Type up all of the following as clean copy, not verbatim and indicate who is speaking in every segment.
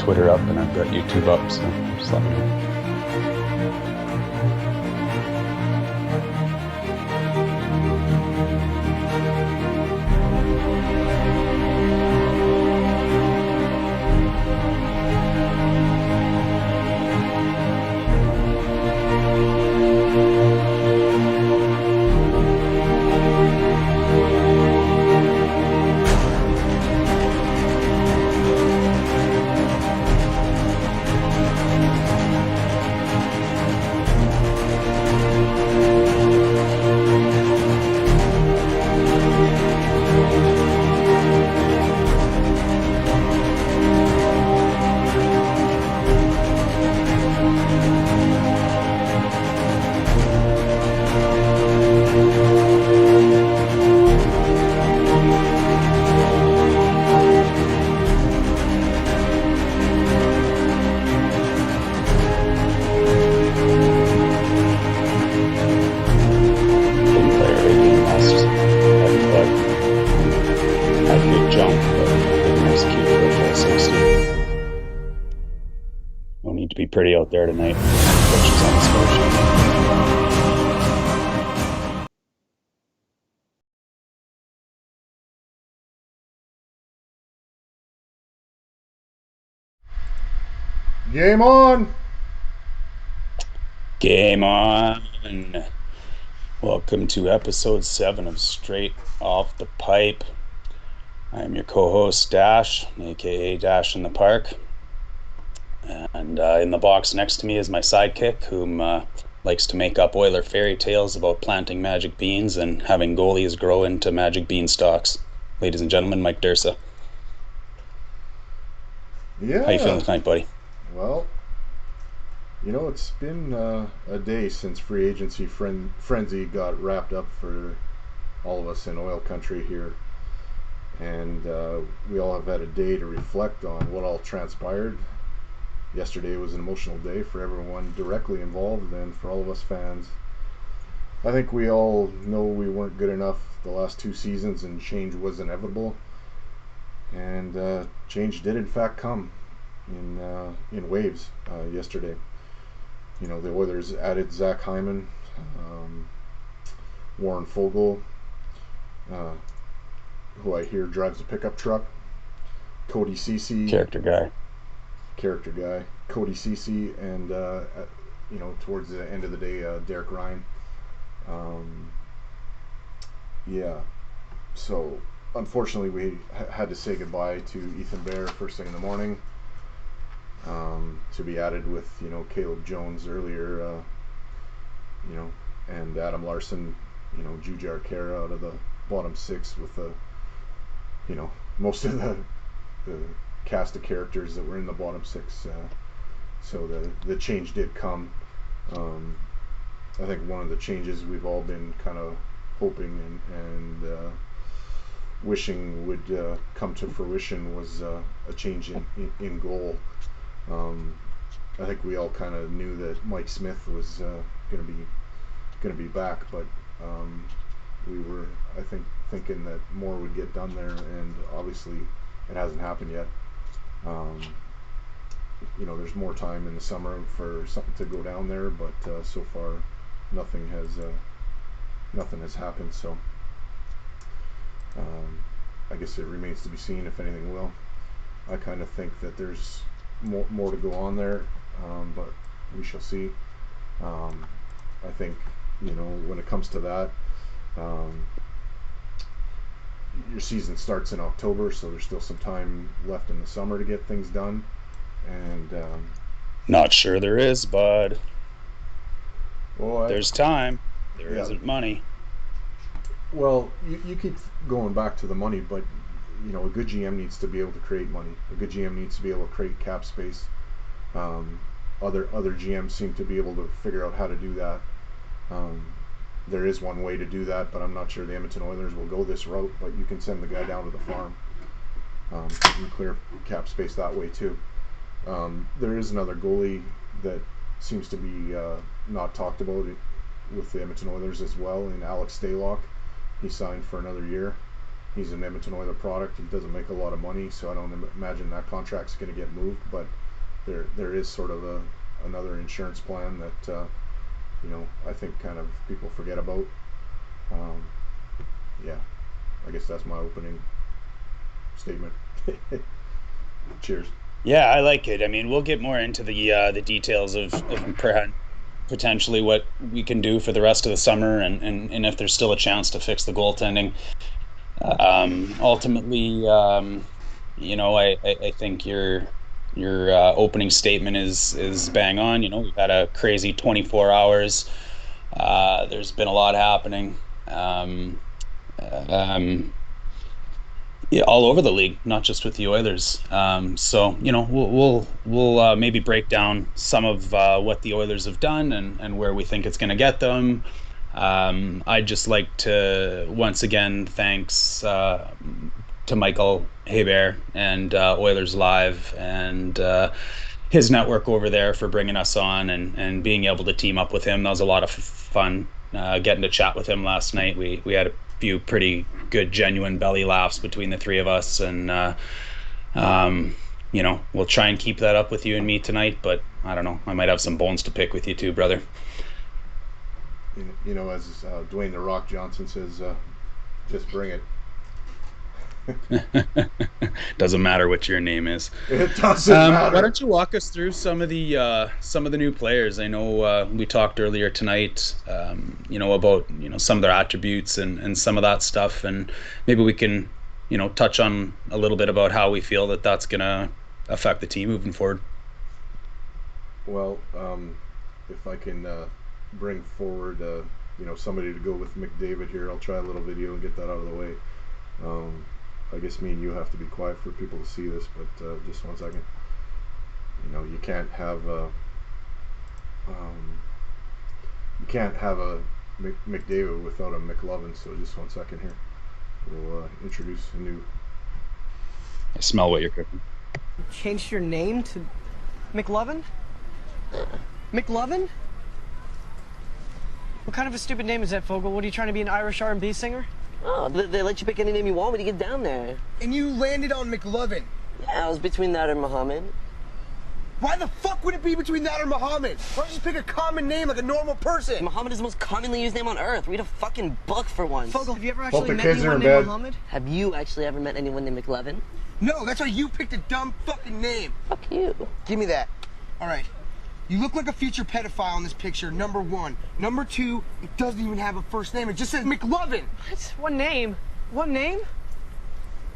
Speaker 1: Twitter up and I've got YouTube up, so just let me know. Pretty out there tonight.
Speaker 2: Game on!
Speaker 1: Game on! Welcome to episode 7 of Straight Off the Pipe. I'm your co-host Dash, aka Dash in the Park. And in the box next to me is my sidekick, whom likes to make up Oiler fairy tales about planting magic beans and having goalies grow into magic bean stalks. Ladies and gentlemen, Mike Dursa.
Speaker 2: Yeah.
Speaker 1: How you feeling tonight, buddy?
Speaker 2: Well, it's been a day since free agency frenzy got wrapped up for all of us in oil country here. And we all have had a day to reflect on what all transpired. Yesterday was an emotional day for everyone directly involved and for all of us fans. I think we all know we weren't good enough the last 2 seasons and change was inevitable. And change did in fact come in waves yesterday. The Oilers added Zach Hyman, Warren Foegele, who I hear drives a pickup truck, Cody Ceci,
Speaker 1: character guy,
Speaker 2: Cody Ceci, and towards the end of the day, Derek Ryan. So unfortunately we had to say goodbye to Ethan Bear first thing in the morning, to be added with Caleb Jones earlier, and Adam Larson, Jujhar Khaira out of the bottom 6 with most of the cast of characters that were in the bottom 6. So the change did come. I think one of the changes we've all been kind of hoping and wishing would come to fruition was a change in goal. I think we all kind of knew that Mike Smith was going to be back, but we were, I think, thinking that more would get done there, and obviously it hasn't happened yet. There's more time in the summer for something to go down there, but so far nothing has happened. So I guess it remains to be seen if anything will. I kind of think that there's more to go on there, but we shall see. I think when it comes to that, your season starts in October, so there's still some time left in the summer to get things done. And
Speaker 1: not sure there is, bud.
Speaker 2: Well,
Speaker 1: there's time. There isn't money.
Speaker 2: Well, you keep going back to the money, but a good GM needs to be able to create money. A good GM needs to be able to create cap space. Other GMs seem to be able to figure out how to do that. There is one way to do that, but I'm not sure the Edmonton Oilers will go this route. But you can send the guy down to the farm. You can clear cap space that way too. There is another goalie that seems to be not talked about with the Edmonton Oilers as well, in Alex Stalock. He signed for another year. He's an Edmonton Oilers product. He doesn't make a lot of money, so I don't imagine that contract's going to get moved. But there is sort of another insurance plan that I think kind of people forget about. Yeah, I guess that's my opening statement. Cheers.
Speaker 1: Yeah, I like it. I mean, we'll get more into the details of potentially what we can do for the rest of the summer, and if there's still a chance to fix the goaltending. Ultimately, I think your opening statement is bang on. We've had a crazy 24 hours. There's been a lot happening. Um, yeah, all over the league, not just with the Oilers. So we'll maybe break down some of what the Oilers have done and where we think it's going to get them. I'd just like to once again thanks to Michael Hebert and Oilers Live and his network over there for bringing us on and being able to team up with him. That was a lot of fun getting to chat with him last night. We had a few pretty good, genuine belly laughs between the three of us, and we'll try and keep that up with you and me tonight. But I don't know, I might have some bones to pick with you too, brother.
Speaker 2: As Dwayne the Rock Johnson says, just bring it.
Speaker 1: Doesn't matter what your name is.
Speaker 2: It doesn't matter.
Speaker 1: Why don't you walk us through some of the new players? I know we talked earlier tonight, about some of their attributes and some of that stuff, and maybe we can touch on a little bit about how we feel that that's gonna affect the team moving forward.
Speaker 2: Well, if I can bring forward, somebody to go with McDavid here, I'll try a little video and get that out of the way. I guess me and you have to be quiet for people to see this, but just 1 second. You can't have a McDavid without a McLovin. So just 1 second here. We'll introduce a new.
Speaker 1: I smell what you're cooking.
Speaker 3: Changed your name to McLovin? McLovin? What kind of a stupid name is that, Fogel? What, are you trying to be an Irish R&B singer?
Speaker 4: Oh, they let you pick any name you want when you get down there.
Speaker 3: And you landed on McLovin.
Speaker 4: Yeah, I was between that and Muhammad.
Speaker 3: Why the fuck would it be between that or Muhammad? Why don't you just pick a common name like a normal person?
Speaker 4: Muhammad is the most commonly used name on earth. Read a fucking book for once.
Speaker 3: Fogel, have you ever
Speaker 2: Hope
Speaker 3: actually
Speaker 2: the
Speaker 3: met
Speaker 2: kids are
Speaker 3: anyone
Speaker 2: in
Speaker 3: named
Speaker 2: bed.
Speaker 3: Muhammad?
Speaker 4: Have you actually ever met anyone named McLevin?
Speaker 3: No, that's why you picked a dumb fucking name.
Speaker 4: Fuck you.
Speaker 3: Give me that. All right. You look like a future pedophile in this picture, number one. Number two, it doesn't even have a first name. It just says McLovin.
Speaker 5: What? One name? One name?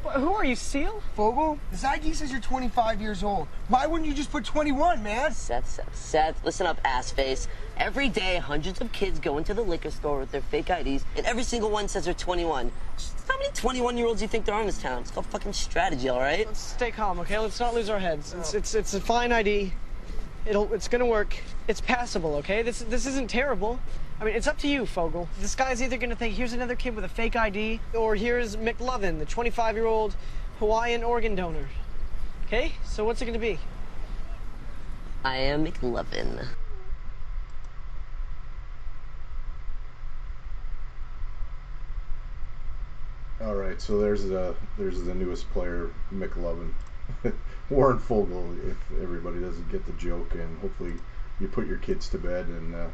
Speaker 5: Who are you, Seal?
Speaker 3: Fogel, this ID says you're 25 years old. Why wouldn't you just put 21, man?
Speaker 4: Seth, listen up, ass face. Every day, hundreds of kids go into the liquor store with their fake IDs, and every single one says they're 21. How many 21-year-olds do you think there are in this town? It's called fucking strategy, all right?
Speaker 5: Let's stay calm, okay? Let's not lose our heads. It's a fine ID. It's gonna work. It's passable, okay? This isn't terrible. I mean, it's up to you, Fogel. This guy's either gonna think, here's another kid with a fake ID, or here's McLovin, the 25-year-old Hawaiian organ donor. Okay? So what's it gonna be?
Speaker 4: I am McLovin.
Speaker 2: All right, so there's the newest player, McLovin. Warren Fogel, if everybody doesn't get the joke, and hopefully you put your kids to bed, and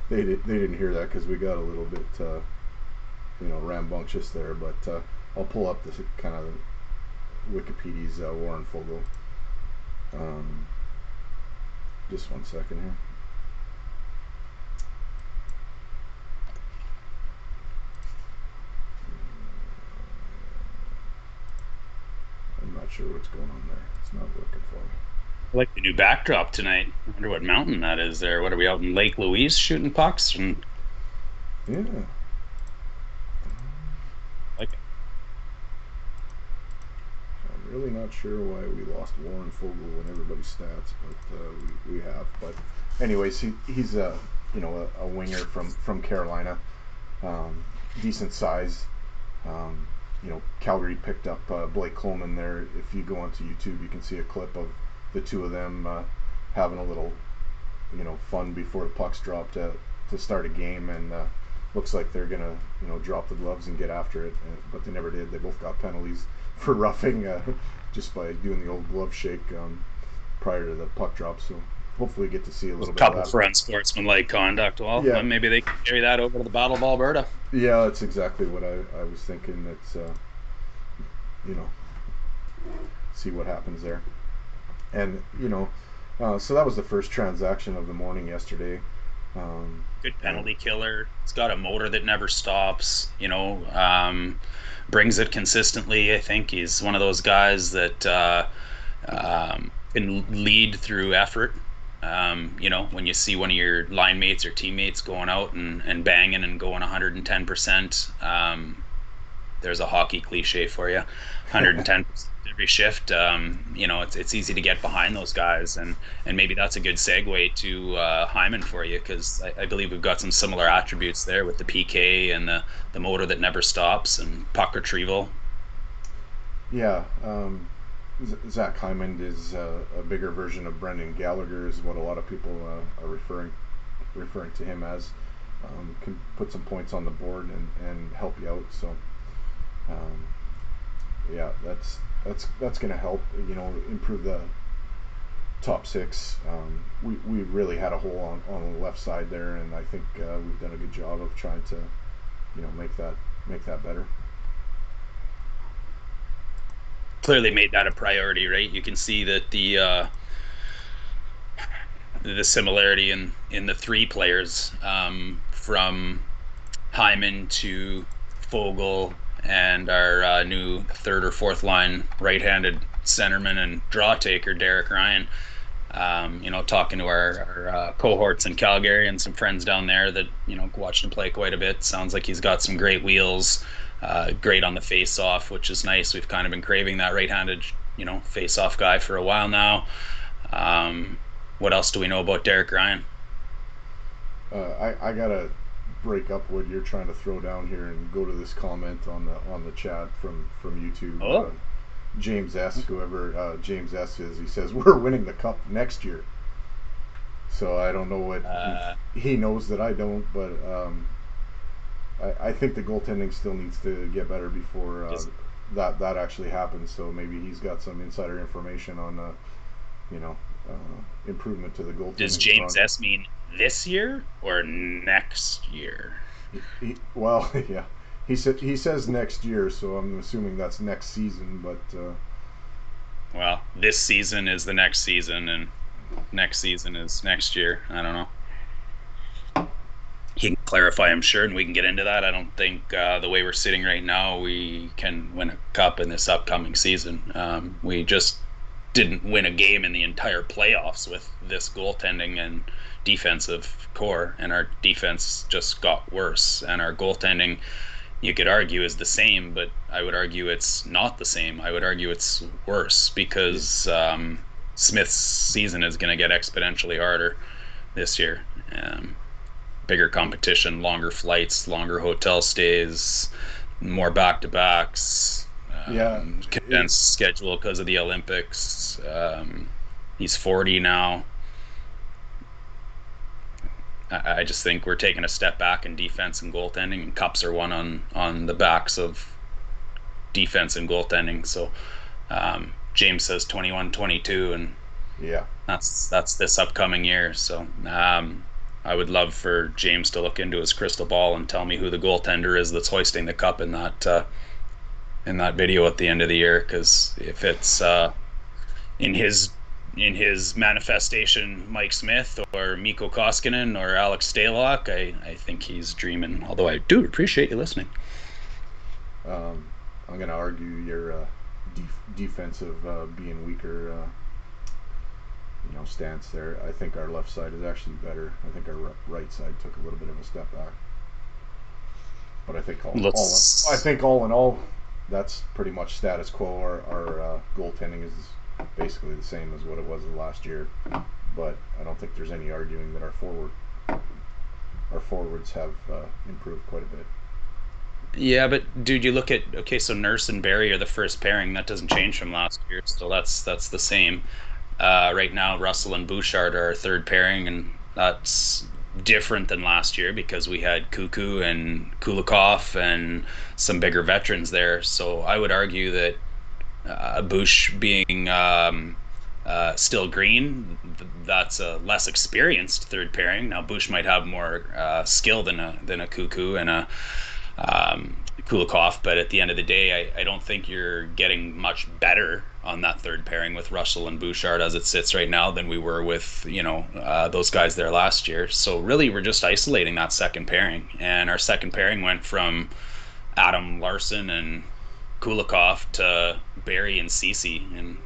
Speaker 2: they didn't hear that because we got a little bit rambunctious there, but I'll pull up this kind of Wikipedia's Warren Fogel. Just 1 second here. I'm not sure what's going on there. It's not working for me.
Speaker 1: I like the new backdrop tonight. I wonder what mountain that is there. What are we out in Lake Louise shooting pucks? And
Speaker 2: Yeah.
Speaker 1: like it.
Speaker 2: I'm really not sure why we lost Warren Fogel in everybody's stats, but we have. But anyways, he's a winger from Carolina, decent size. Calgary picked up Blake Coleman there. If you go onto YouTube, you can see a clip of the two of them having a little fun before the pucks dropped to start a game, and looks like they're gonna drop the gloves and get after it, but they never did. They both got penalties for roughing just by doing the old glove shake prior to the puck drop. So hopefully get to see a little bit of
Speaker 1: Couple
Speaker 2: that.
Speaker 1: for unsportsmanlike conduct. Well,
Speaker 2: Yeah.
Speaker 1: maybe they can carry that over to the Battle of Alberta.
Speaker 2: Yeah, that's exactly what I was thinking. It's see what happens there. And so that was the first transaction of the morning yesterday.
Speaker 1: Good penalty killer. It's got a motor that never stops. Brings it consistently. I think he's one of those guys that can lead through effort. When you see one of your line mates or teammates going out and banging and going 110%, there's a hockey cliche for you. 110% every shift. It's easy to get behind those guys, and maybe that's a good segue to Hyman for you, because I believe we've got some similar attributes there with the PK and the motor that never stops and puck retrieval.
Speaker 2: Yeah, Zach Hyman is a bigger version of Brendan Gallagher, is what a lot of people are referring to him as. Can put some points on the board and help you out. So, yeah, that's going to help. Improve the top six. We really had a hole on the left side there, and I think we've done a good job of trying to, make that better.
Speaker 1: Clearly made that a priority, right? You can see that the similarity in the three players, from Hyman to Foegele and our new third or fourth line right-handed centerman and draw taker Derek Ryan. Talking to our cohorts in Calgary and some friends down there that watched him play quite a bit. Sounds like he's got some great wheels. Great on the face-off, which is nice. We've kind of been craving that right-handed, face-off guy for a while now. What else do we know about Derek Ryan?
Speaker 2: I gotta break up what you're trying to throw down here and go to this comment on the chat from YouTube.
Speaker 1: Oh.
Speaker 2: James S. Whoever James S. is, he says we're winning the cup next year. So I don't know what he knows that I don't, but I think the goaltending still needs to get better before that actually happens. So maybe he's got some insider information on improvement to the goaltending.
Speaker 1: Does James S. mean this year or next year?
Speaker 2: Well, yeah, he says next year, so I'm assuming that's next season. But
Speaker 1: well, this season is the next season, and next season is next year. I don't know. He can clarify, I'm sure, and we can get into that. I don't think the way we're sitting right now, we can win a cup in this upcoming season. We just didn't win a game in the entire playoffs with this goaltending and defensive core, and our defense just got worse. And our goaltending, you could argue, is the same, but I would argue it's not the same. I would argue it's worse, because Smith's season is going to get exponentially harder this year. Bigger competition, longer flights, longer hotel stays, more back-to-backs, condensed schedule because of the Olympics. He's 40 now. I just think we're taking a step back in defense and goaltending, and cups are won on the backs of defense and goaltending. So James says 21-22, and
Speaker 2: yeah,
Speaker 1: that's this upcoming year. So I would love for James to look into his crystal ball and tell me who the goaltender is that's hoisting the cup in that video at the end of the year. Because if it's in his manifestation, Mike Smith or Mikko Koskinen or Alex Stalock, I think he's dreaming. Although I do appreciate you listening.
Speaker 2: I'm going to argue your defensive being weaker. Stance there. I think our left side is actually better. I think our right side took a little bit of a step back. But I think all in all, that's pretty much status quo. Our goaltending is basically the same as what it was last year. But I don't think there's any arguing that our forwards have improved quite a bit. Yeah,
Speaker 1: but dude, you look at so Nurse and Barrie are the first pairing. That doesn't change from last year. So that's the same. Right now, Russell and Bouchard are our third pairing, and that's different than last year because we had Cuckoo and Kulikov and some bigger veterans there. So I would argue that Bush being still green, that's a less experienced third pairing. Now Bush might have more skill than a Cuckoo and a Kulikov, but at the end of the day, I don't think you're getting much better on that third pairing with Russell and Bouchard as it sits right now than we were with those guys there last year. So really, we're just isolating that second pairing, and our second pairing went from Adam Larson and Kulikov to Barry and Ceci, and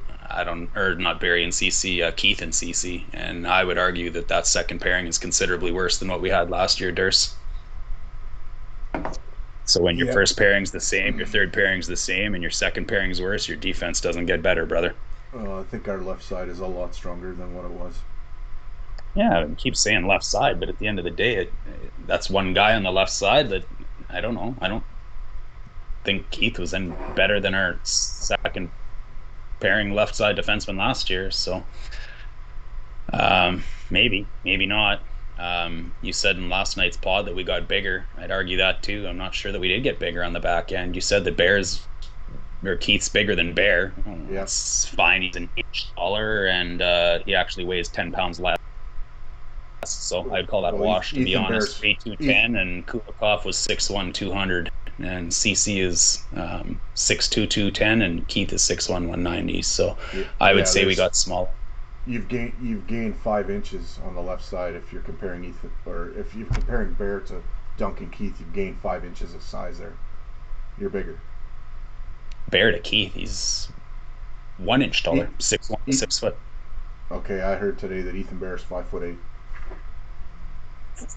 Speaker 1: not Barry and Ceci, Keith and Ceci, and I would argue that second pairing is considerably worse than what we had last year, Durs. So when your first pairing's the same, your third pairing's the same, and your second pairing's worse, your defense doesn't get better, brother.
Speaker 2: I think our left side is a lot stronger than what it was.
Speaker 1: Yeah, I keep saying left side, but at the end of the day, that's one guy on the left side that, I don't know. I don't think Keith was any better than our second pairing left side defenseman last year. So maybe not. You said in last night's pod that we got bigger. I'd argue that too. I'm not sure that we did get bigger on the back end. You said that Keith's bigger than Bear. That's fine. He's an inch taller, and he actually weighs 10 pounds less. So I'd call that a wash, to be honest. 3'2", and Kulikov was 6'1", 200, and CC is 6'2", 210, and Keith is 6'1", 190. So I would say we got small.
Speaker 2: You've gained 5 inches on the left side if you're comparing Ethan, or if you're comparing Bear to Duncan Keith. You've gained 5 inches of size there. You're bigger.
Speaker 1: Bear to Keith, he's 1 inch taller, 6'1", 6 foot.
Speaker 2: Okay, I heard today that Ethan Bear is 5'8".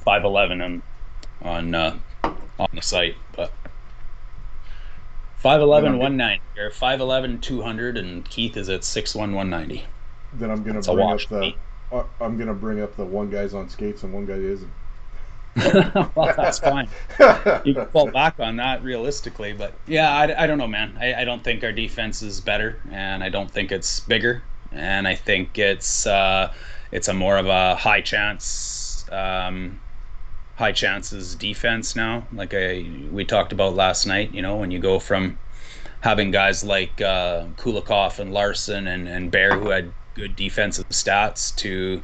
Speaker 1: 5'11" on the site, but 5'11", 190, or 5'11", 200, and Keith is at 6'1", 190.
Speaker 2: Then I'm gonna bring up the one guy's on skates and one guy isn't.
Speaker 1: Well, that's fine. You can fall back on that realistically, but yeah, I don't know, man. I don't think our defense is better, and I don't think it's bigger, and I think it's a more of a high chances defense now. Like we talked about last night, when you go from having guys like Kulikov and Larson and Bear who had good defensive stats to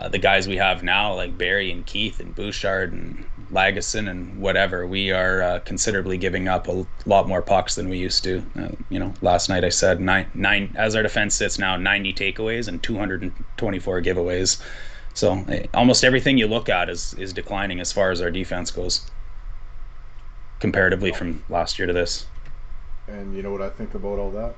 Speaker 1: the guys we have now, like Barry and Keith and Bouchard and Lagesson and whatever. We are considerably giving up a lot more pucks than we used to. Last night I said nine as our defense sits now, 90 takeaways and 224 giveaways. So almost everything you look at is declining as far as our defense goes, comparatively from last year to this.
Speaker 2: And you know what I think about all that?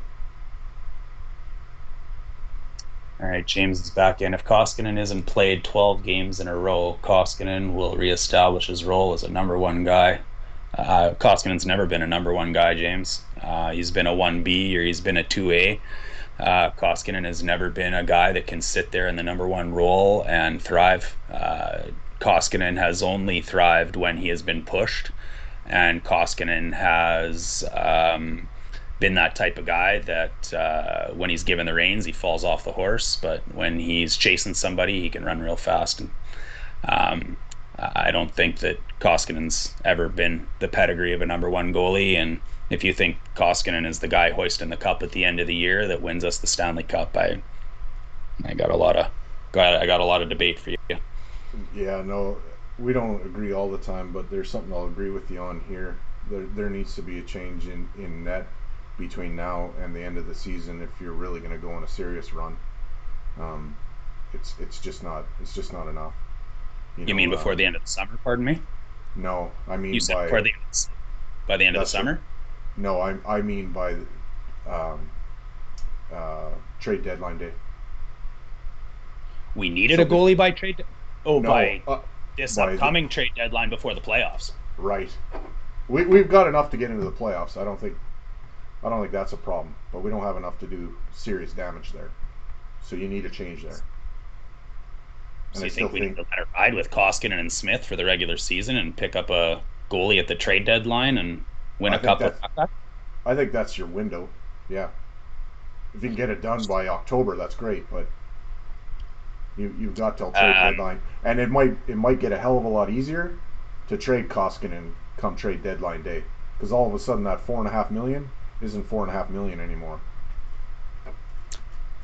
Speaker 1: All right, James is back in. If Koskinen isn't played 12 games in a row, Koskinen will reestablish his role as a number one guy. Koskinen's never been a number one guy, James. He's been a 1B or he's been a 2A. Koskinen has never been a guy that can sit there in the number one role and thrive. Koskinen has only thrived when he has been pushed, and Koskinen has been that type of guy that when he's given the reins, he falls off the horse, but when he's chasing somebody, he can run real fast. And I don't think that Koskinen's ever been the pedigree of a number one goalie, and if you think Koskinen is the guy hoisting the cup at the end of the year that wins us the Stanley Cup, I got a lot of debate for you.
Speaker 2: Yeah, no, we don't agree all the time, but there's something I'll agree with you on here. There needs to be a change in net between now and the end of the season if you're really going to go on a serious run. It's just not enough.
Speaker 1: You mean before the end of the summer? Pardon me.
Speaker 2: No, I mean
Speaker 1: you said by the end of the summer.
Speaker 2: No, I mean by trade deadline day.
Speaker 1: We needed a goalie by trade. By this upcoming trade deadline before the playoffs.
Speaker 2: Right. We've got enough to get into the playoffs. I don't think that's a problem, but we don't have enough to do serious damage there. So you need a change there.
Speaker 1: So you think we need to let her ride with Koskinen and Smith for the regular season and pick up a goalie at the trade deadline and win a cup?
Speaker 2: I think that's your window. Yeah. If you can get it done by October, that's great. But You've got till trade deadline, and it might get a hell of a lot easier to trade Koskinen come trade deadline day, because all of a sudden that $4.5 million isn't $4.5 million anymore.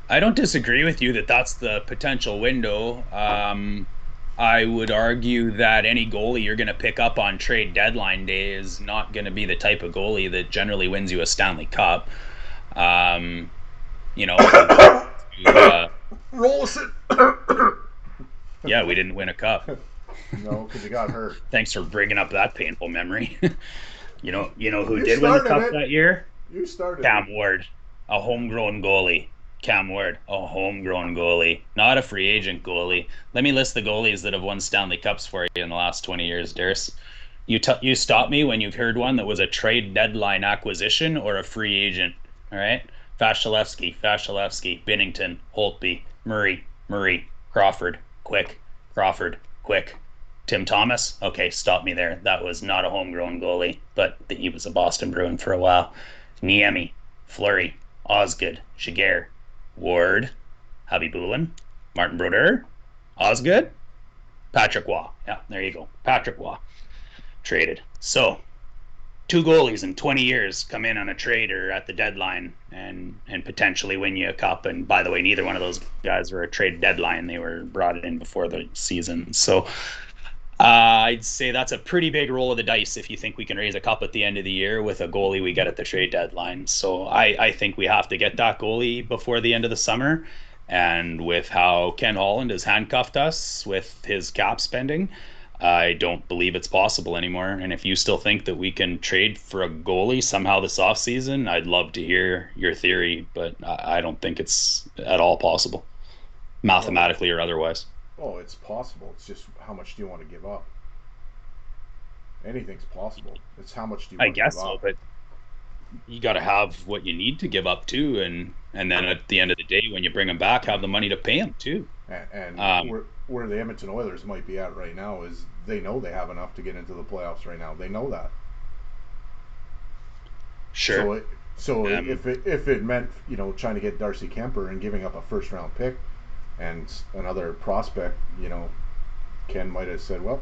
Speaker 1: I don't disagree with you that that's the potential window. I would argue that any goalie you're going to pick up on trade deadline day is not going to be the type of goalie that generally wins you a Stanley Cup. You know,
Speaker 2: Rolson.
Speaker 1: Yeah, we didn't win a cup.
Speaker 2: No, because you got hurt.
Speaker 1: Thanks for bringing up that painful memory. You know who
Speaker 2: You
Speaker 1: did win the
Speaker 2: started
Speaker 1: cup
Speaker 2: it.
Speaker 1: that year?
Speaker 2: You started.
Speaker 1: Cam Ward, a homegrown goalie. Cam Ward, a homegrown goalie, not a free agent goalie. Let me list the goalies that have won Stanley Cups for you in the last 20 years, Durs. You stop me when you've heard one that was a trade deadline acquisition or a free agent. All right, Vasilevsky, Binnington, Holtby, Murray, Crawford, Quick, Tim Thomas. Okay, stop me there. That was not a homegrown goalie, but he was a Boston Bruin for a while. Niemi, Fleury, Osgood, Giguère, Ward, Habibulin, Martin Brodeur, Osgood, Patrick Waugh. Yeah, there you go. Patrick Waugh. Traded. So, 2 goalies in 20 years come in on a trade or at the deadline and potentially win you a cup. And by the way, neither one of those guys were a trade deadline. They were brought in before the season. So, I'd say that's a pretty big roll of the dice if you think we can raise a cup at the end of the year with a goalie we get at the trade deadline. So I think we have to get that goalie before the end of the summer. And with how Ken Holland has handcuffed us with his cap spending, I don't believe it's possible anymore. And if you still think that we can trade for a goalie somehow this offseason, I'd love to hear your theory, but I don't think it's at all possible, mathematically or otherwise.
Speaker 2: Oh, it's possible. It's just how much do you want to give up? Anything's possible. It's how much do you want to give up? I guess so,
Speaker 1: but you got to have what you need to give up too, and then at the end of the day, when you bring them back, have the money to pay them too.
Speaker 2: And where the Edmonton Oilers might be at right now is they know they have enough to get into the playoffs right now. They know that.
Speaker 1: Sure.
Speaker 2: So if it meant trying to get Darcy Kemper and giving up a first round pick and another prospect, Ken might have said, well,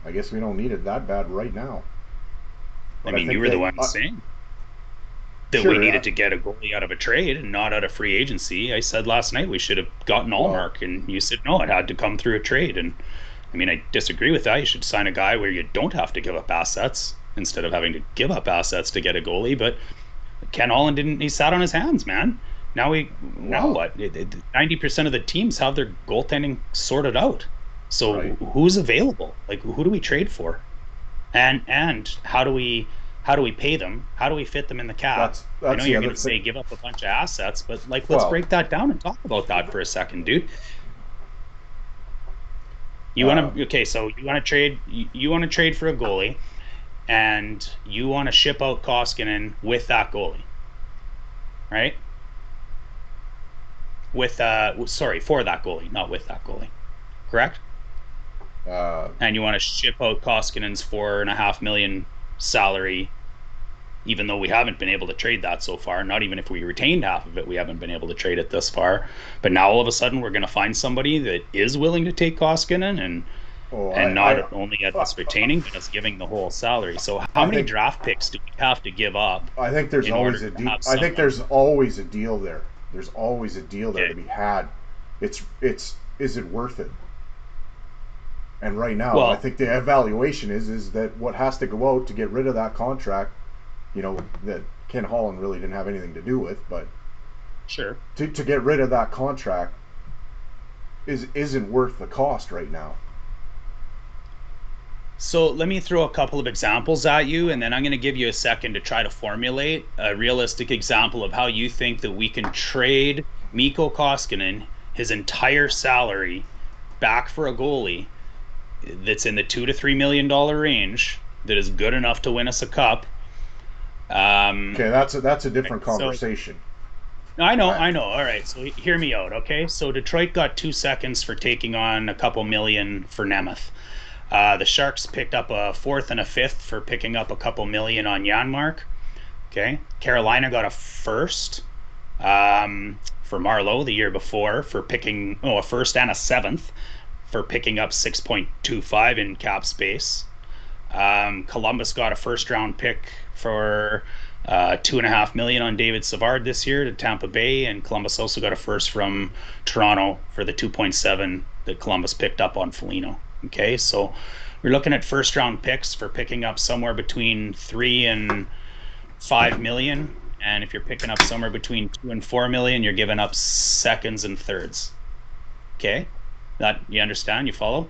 Speaker 2: I guess we don't need it that bad right now.
Speaker 1: But I mean, you were the one saying that we needed to get a goalie out of a trade and not out of free agency. I said last night we should have gotten Allmark, and you said no, it had to come through a trade. And I mean, I disagree with that. You should sign a guy where you don't have to give up assets instead of having to give up assets to get a goalie. But Ken Holland didn't. He sat on his hands, man. Now what? 90% of the teams have their goaltending sorted out. So who's available? Like, who do we trade for? And how do we pay them? How do we fit them in the cap?
Speaker 2: That's
Speaker 1: I know you're going to say give up a bunch of assets, but let's break that down and talk about that for a second, dude. You want to so you want to trade? You want to trade for a goalie, and you want to ship out Koskinen with that goalie, right? For that goalie, not with that goalie, correct? And you want to ship out Koskinen's $4.5 million salary, even though we haven't been able to trade that so far. Not even if we retained half of it, we haven't been able to trade it this far. But now all of a sudden, we're going to find somebody that is willing to take Koskinen and not only at us retaining, but us giving the whole salary. So how many draft picks do we have to give up?
Speaker 2: I think there's always a deal. I think there's always a deal there. There's always a deal there to be had. Is it worth it? And right now, I think the evaluation is that what has to go out to get rid of that contract, that Ken Holland really didn't have anything to do with, but
Speaker 1: sure,
Speaker 2: to get rid of that contract isn't worth the cost right now.
Speaker 1: So let me throw a couple of examples at you, and then I'm going to give you a second to try to formulate a realistic example of how you think that we can trade Mikko Koskinen, his entire salary, back for a goalie that's in the $2 to $3 million range that is good enough to win us a cup.
Speaker 2: Okay, that's a different conversation.
Speaker 1: I know. All right, so hear me out, okay? So Detroit got 2 seconds for taking on a couple million for Nemeth. The Sharks picked up a fourth and a fifth for picking up a couple million on Janmark. Okay. Carolina got a first for Marlowe the year before for picking a first and a seventh for picking up 6.25 in cap space. Columbus got a first round pick for $2.5 million on David Savard this year to Tampa Bay, and Columbus also got a first from Toronto for the 2.7 that Columbus picked up on Foligno. Okay, so we're looking at first round picks for picking up somewhere between 3 and 5 million, and if you're picking up somewhere between 2 and 4 million, you're giving up seconds and thirds. Okay, that you understand? You follow?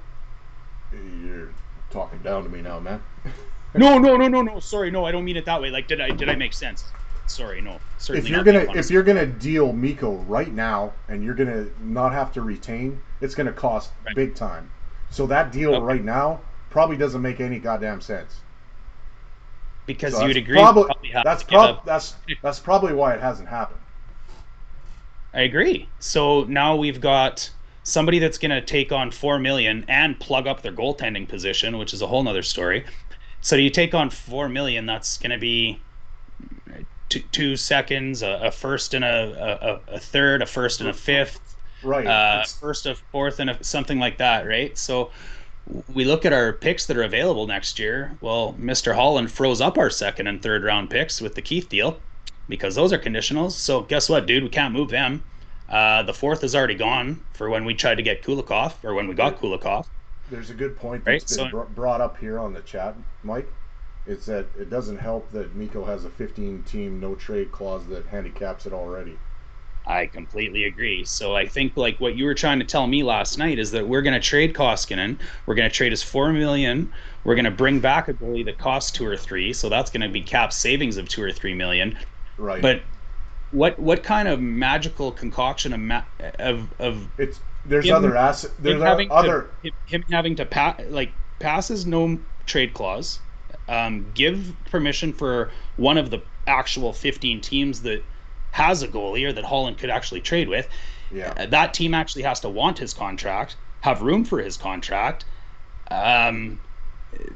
Speaker 2: You're talking down to me now, man.
Speaker 1: No. Sorry, no, I don't mean it that way. Like, did I make sense? Sorry, no. Certainly
Speaker 2: if you're gonna deal Mikko right now, and you're gonna not have to retain, it's gonna cost big time. So that deal right now probably doesn't make any goddamn sense.
Speaker 1: Because
Speaker 2: so
Speaker 1: you'd agree.
Speaker 2: That's probably why it hasn't happened.
Speaker 1: I agree. So now we've got somebody that's going to take on 4 million and plug up their goaltending position, which is a whole nother story. So you take on 4 million, that's going to be 2 seconds, a first and a third, a first and a fifth,
Speaker 2: right?
Speaker 1: First, a fourth, and something like that, right? So we look at our picks that are available next year. Well, Mr. Holland froze up our second and third round picks with the Keith deal because those are conditionals. So guess what, dude? We can't move them. The fourth is already gone for when we tried to get Kulikov, or when we got Kulikov.
Speaker 2: There's a good point that's been brought up here on the chat, Mike. It's that it doesn't help that Mikko has a 15-team no-trade clause that handicaps it already.
Speaker 1: I completely agree. So I think like what you were trying to tell me last night is that we're going to trade Koskinen. We're going to trade his $4 million. We're going to bring back a goalie that costs 2 or 3. So that's going to be cap savings of 2 or 3 million.
Speaker 2: Right.
Speaker 1: But what kind of magical concoction of
Speaker 2: there's
Speaker 1: him,
Speaker 2: other assets. There's
Speaker 1: him having to pass his no trade clause, give permission for one of the actual 15 teams that has a goalie or that Holland could actually trade with.
Speaker 2: Yeah.
Speaker 1: That team actually has to want his contract, have room for his contract. That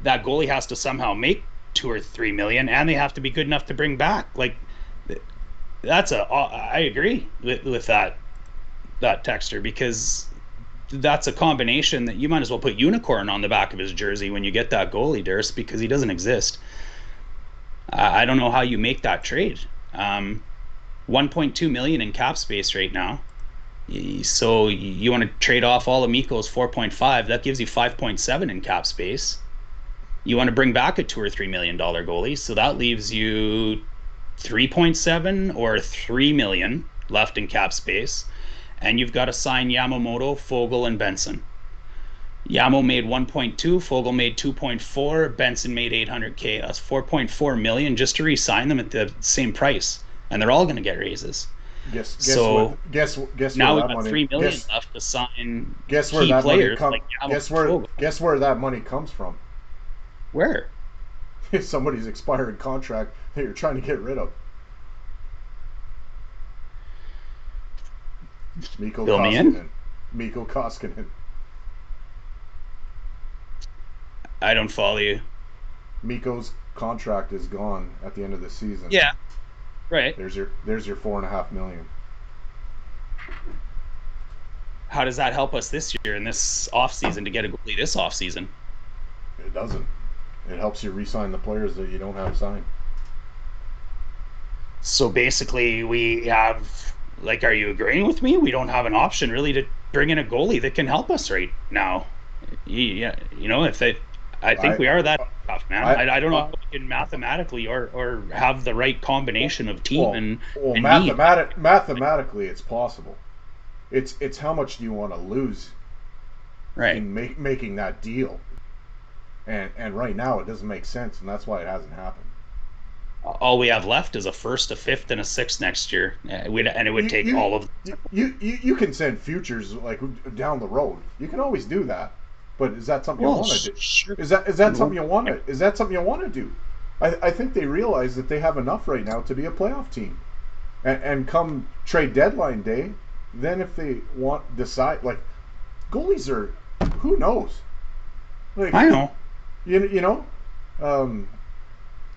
Speaker 1: goalie has to somehow make 2 or 3 million, and they have to be good enough to bring back. Like, I agree with that texter, because that's a combination that you might as well put unicorn on the back of his jersey when you get that goalie, Durst, because he doesn't exist. I don't know how you make that trade. 1.2 million in cap space right now. So you want to trade off all of Mikko's 4.5, that gives you 5.7 in cap space. You want to bring back a $2 or $3 million goalie, so that leaves you 3.7 or 3 million left in cap space, and you've got to sign Yamamoto, Foegele, and Benson. Yamo made 1.2, Foegele made 2.4, Benson made 800K. That's 4.4 million just to re-sign them at the same price, and they're all going to get raises.
Speaker 2: Guess
Speaker 1: now
Speaker 2: we've got
Speaker 1: 3 million left to sign
Speaker 2: guess where
Speaker 1: key
Speaker 2: that
Speaker 1: players
Speaker 2: money guess where that money comes from.
Speaker 1: Where?
Speaker 2: Somebody's expired contract that you're trying to get rid of. Mikko Koskinen.
Speaker 1: I don't follow you.
Speaker 2: Mikko's contract is gone at the end of the season.
Speaker 1: Yeah. Right.
Speaker 2: There's your $4.5 million.
Speaker 1: How does that help us this year in this offseason to get a goalie this offseason?
Speaker 2: It doesn't. It helps you re-sign the players that you don't have signed.
Speaker 1: So basically we have, like, are you agreeing with me? We don't have an option really to bring in a goalie that can help us right now. Yeah, you know, I think we are that tough, man. I don't know how we can mathematically or have the right combination of team and
Speaker 2: mathematically it's possible. It's how much do you want to lose in making that deal. And right now it doesn't make sense, and that's why it hasn't happened.
Speaker 1: All we have left is a first, a fifth, and a sixth next year, and it would take all of them.
Speaker 2: You can send futures like down the road. You can always do that, but is that something you want to do?
Speaker 1: Sure.
Speaker 2: Is that something you want to? Is that something you want to do? I think they realize that they have enough right now to be a playoff team, and come trade deadline day, then if they decide, like, goalies are, who knows? Like,
Speaker 1: I know.
Speaker 2: You know,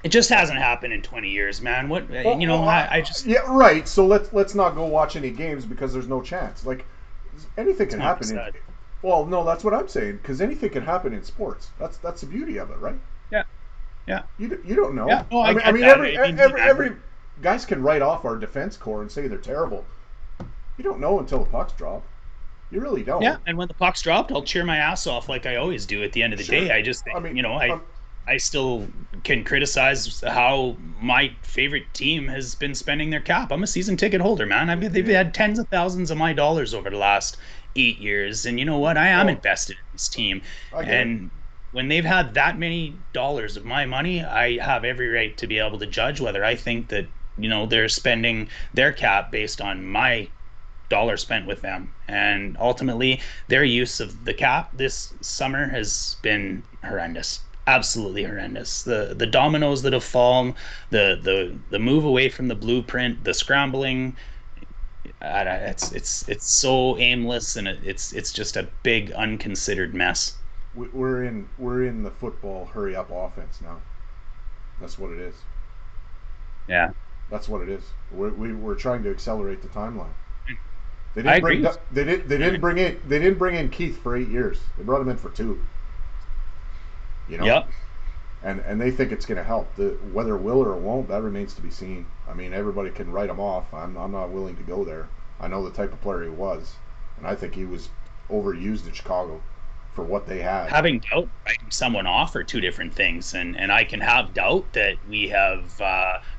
Speaker 1: It just hasn't happened in 20 years, man. What
Speaker 2: Well,
Speaker 1: you know, I just
Speaker 2: yeah, right. So let's not go watch any games because there's no chance. Like anything
Speaker 1: it's
Speaker 2: can
Speaker 1: not
Speaker 2: happen in.
Speaker 1: sad.
Speaker 2: Well, no, that's what I'm saying because anything can happen in sports. That's the beauty of it, right?
Speaker 1: Yeah, yeah,
Speaker 2: You don't know.
Speaker 1: yeah. No, I
Speaker 2: I
Speaker 1: get
Speaker 2: mean
Speaker 1: that. I mean,
Speaker 2: every guys can write off our defense core and say they're terrible. You don't know until the pucks drop. You really
Speaker 1: yeah,
Speaker 2: don't.
Speaker 1: and when the puck's dropped, I'll cheer my ass off like I always do at the end of the day.
Speaker 2: Sure.
Speaker 1: I just
Speaker 2: I
Speaker 1: think,
Speaker 2: mean,
Speaker 1: you know,
Speaker 2: um,
Speaker 1: I still can criticize how my favorite team has been spending their cap. I'm a season ticket holder, man. They've
Speaker 2: yeah,
Speaker 1: had tens of thousands of my dollars over the last 8 years, and you know what? I am
Speaker 2: well,
Speaker 1: invested in this team,
Speaker 2: I get it.
Speaker 1: and when they've had that many dollars of my money, I have every right to be able to judge whether I think that, you know, they're spending their cap based on my dollar spent with them. And ultimately, their use of the cap this summer has been horrendous. Absolutely horrendous. The dominoes that have fallen, the move away from the blueprint, the scrambling, it's so aimless, and it's just a big unconsidered mess.
Speaker 2: We're in the football hurry up offense now. That's what it is.
Speaker 1: Yeah,
Speaker 2: That's what it is. We're trying to accelerate the timeline. They
Speaker 1: I
Speaker 2: didn't bring
Speaker 1: agree.
Speaker 2: they didn't bring in Keith for 8 years. They brought him in for 2. You know,
Speaker 1: Yep.
Speaker 2: and they think it's going to help. Whether it will or it won't, that remains to be seen. I mean, everybody can write him off. I'm not willing to go there. I know the type of player he was, and I think he was overused in Chicago for what they had.
Speaker 1: Having doubt writing someone off are two different things, and I can have doubt that we have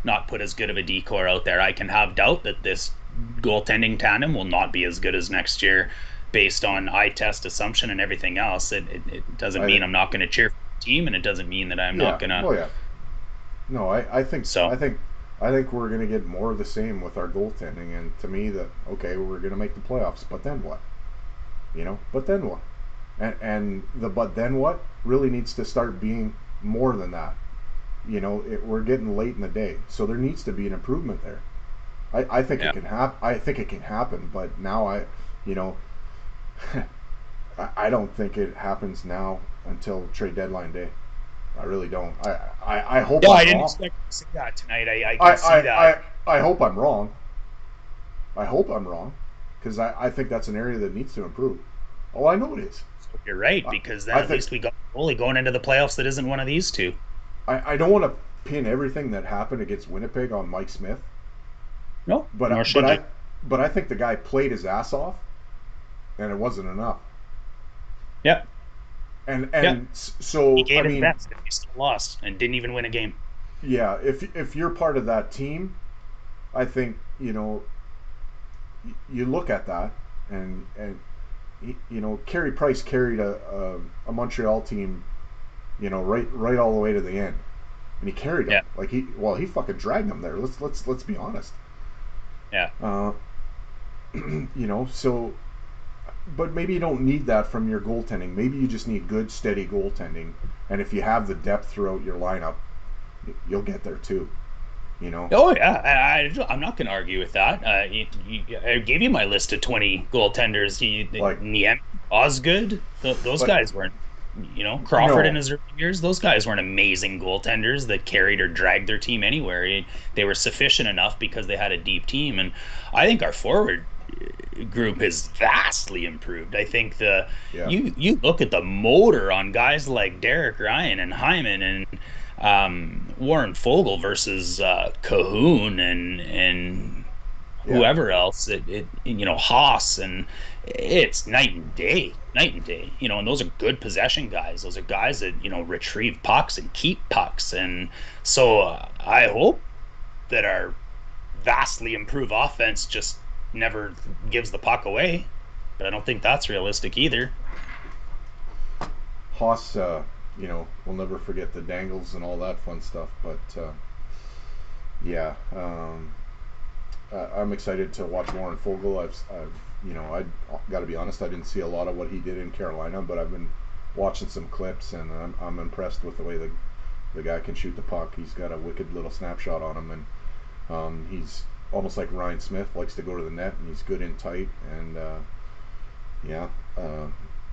Speaker 1: not put as good of a decor out there. I can have doubt that this goaltending tandem will not be as good as next year based on eye test assumption and everything else. It doesn't
Speaker 2: I
Speaker 1: mean
Speaker 2: think,
Speaker 1: I'm not going to cheer for the team, and it doesn't mean that I'm not
Speaker 2: yeah,
Speaker 1: going to.
Speaker 2: oh yeah, no, I think
Speaker 1: So
Speaker 2: we're going to get more of the same with our goaltending, and to me, that okay, we're going to make the playoffs, but then what? But then what? And the but then what really needs to start being more than that. We're getting late in the day, so there needs to be an improvement there. I think it
Speaker 1: yeah.
Speaker 2: can happen. I think it can happen, but now you know, I don't think it happens now until trade deadline day. I really don't. I hope
Speaker 1: Yeah, I
Speaker 2: I'm
Speaker 1: didn't
Speaker 2: wrong.
Speaker 1: expect to see that tonight. I
Speaker 2: I
Speaker 1: can see that.
Speaker 2: I hope I'm wrong. I hope I'm wrong, because I think that's an area that needs to improve. Oh, I know it is.
Speaker 1: So you're right,
Speaker 2: I,
Speaker 1: because then
Speaker 2: I
Speaker 1: at
Speaker 2: think
Speaker 1: least we got a goalie going into the playoffs that isn't one of these two.
Speaker 2: I don't want to pin everything that happened against Winnipeg on Mike Smith,
Speaker 1: No,
Speaker 2: but
Speaker 1: nor
Speaker 2: but
Speaker 1: should you.
Speaker 2: I think the guy played his ass off, and it wasn't enough.
Speaker 1: Yeah, yeah. He
Speaker 2: So I
Speaker 1: gave his
Speaker 2: mean,
Speaker 1: best, and he still lost and didn't even win a game.
Speaker 2: yeah, if you're part of that team, I think you look at that, and Carey Price carried a Montreal team, right all the way to the end, and he carried them
Speaker 1: Yeah,
Speaker 2: like he fucking dragged them there. Let's be honest.
Speaker 1: yeah.
Speaker 2: Uh, so, but maybe you don't need that from your goaltending. Maybe you just need good, steady goaltending, and if you have the depth throughout your lineup, you'll get there too. You know,
Speaker 1: Oh yeah, I'm not going to argue with that. I gave you my list of 20 goaltenders.
Speaker 2: like
Speaker 1: Niem, Osgood, those
Speaker 2: like
Speaker 1: guys weren't. Crawford in
Speaker 2: no,
Speaker 1: his early years, those guys weren't amazing goaltenders that carried or dragged their team anywhere. They were sufficient enough because they had a deep team, and I think our forward group is vastly improved. I think
Speaker 2: yeah,
Speaker 1: you look at the motor on guys like Derek Ryan and Hyman and Warren Fogle versus Cahoon and
Speaker 2: yeah.
Speaker 1: whoever else, Haas, and it's night and day. And those are good possession guys. Those are guys that retrieve pucks and keep pucks, and so I hope that our vastly improved offense just never gives the puck away, but I don't think that's realistic either.
Speaker 2: Haas, we'll never forget the dangles and all that fun stuff. But yeah, I'm excited to watch Warren Fogle. I got to be honest, I didn't see a lot of what he did in Carolina, but I've been watching some clips, and I'm impressed with the way the guy can shoot the puck. He's got a wicked little snapshot on him, and he's almost like Ryan Smith, likes to go to the net, and he's good in tight. And yeah,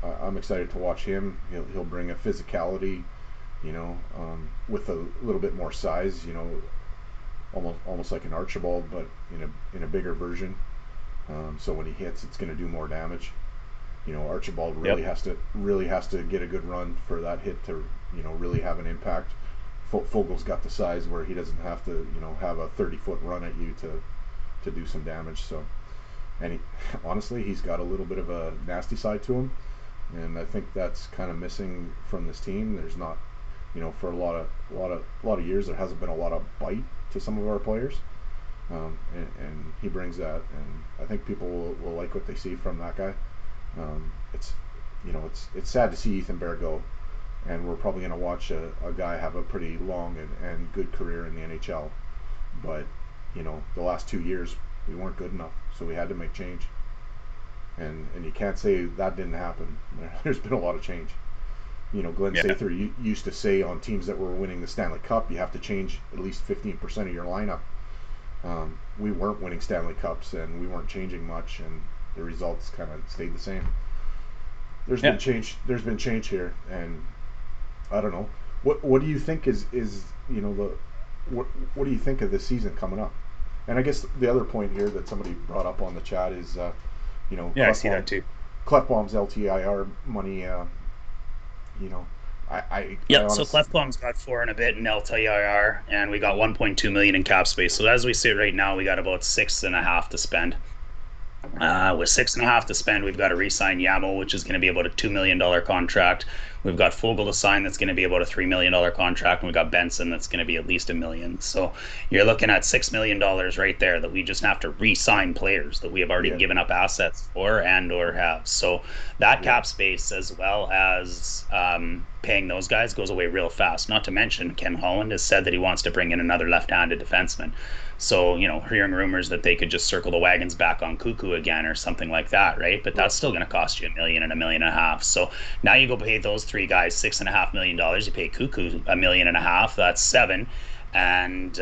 Speaker 2: I'm excited to watch him. He'll bring a physicality with a little bit more size, almost like an Archibald, but in a bigger version. So when he hits, it's going to do more damage. Archibald really has to get a good run for that hit to really have an impact. Fogel's got the size where he doesn't have to have a 30-foot run at you to do some damage. So, and honestly, he's got a little bit of a nasty side to him, and I think that's kind of missing from this team. There's not, for a lot of years, there hasn't been a lot of bite to some of our players. And he brings that, and I think people will like what they see from that guy. It's sad to see Ethan Bear go, and we're probably going to watch a guy have a pretty long and good career in the NHL. But the last 2 years we weren't good enough, so we had to make change. And you can't say that didn't happen. There's been a lot of change. Glenn Sather used to say on teams that were winning the Stanley Cup, you have to change at least 15% of your lineup. We weren't winning Stanley Cups, and we weren't changing much, and the results kind of stayed the same. There's been change. There's been change here, and I don't know. What do you think is what do you think of this season coming up? And I guess the other point here that somebody brought up on the chat is
Speaker 1: I see that too.
Speaker 2: Klefbom's LTIR money.
Speaker 1: So Klefbom's got 4 and a bit in LTIR, and we got 1.2 million in cap space. So as we sit right now, we got about 6.5 to spend. With 6.5 to spend, we've got to re-sign Yamo, which is going to be about a $2 million contract. We've got Fogel to sign, that's going to be about a $3 million contract, and we've got Benson, that's going to be at least $1 million. So you're looking at $6 million right there that we just have to re-sign players that we have already given up assets for or have. So that cap space, as well as paying those guys, goes away real fast. Not to mention, Ken Holland has said that he wants to bring in another left-handed defenseman. So, hearing rumors that they could just circle the wagons back on Cuckoo again or something like that, right? But that's still going to cost you $1 million and $1.5 million. So now you go pay those 3 guys $6.5 million. You pay Cuckoo $1.5 million. That's $7 million, and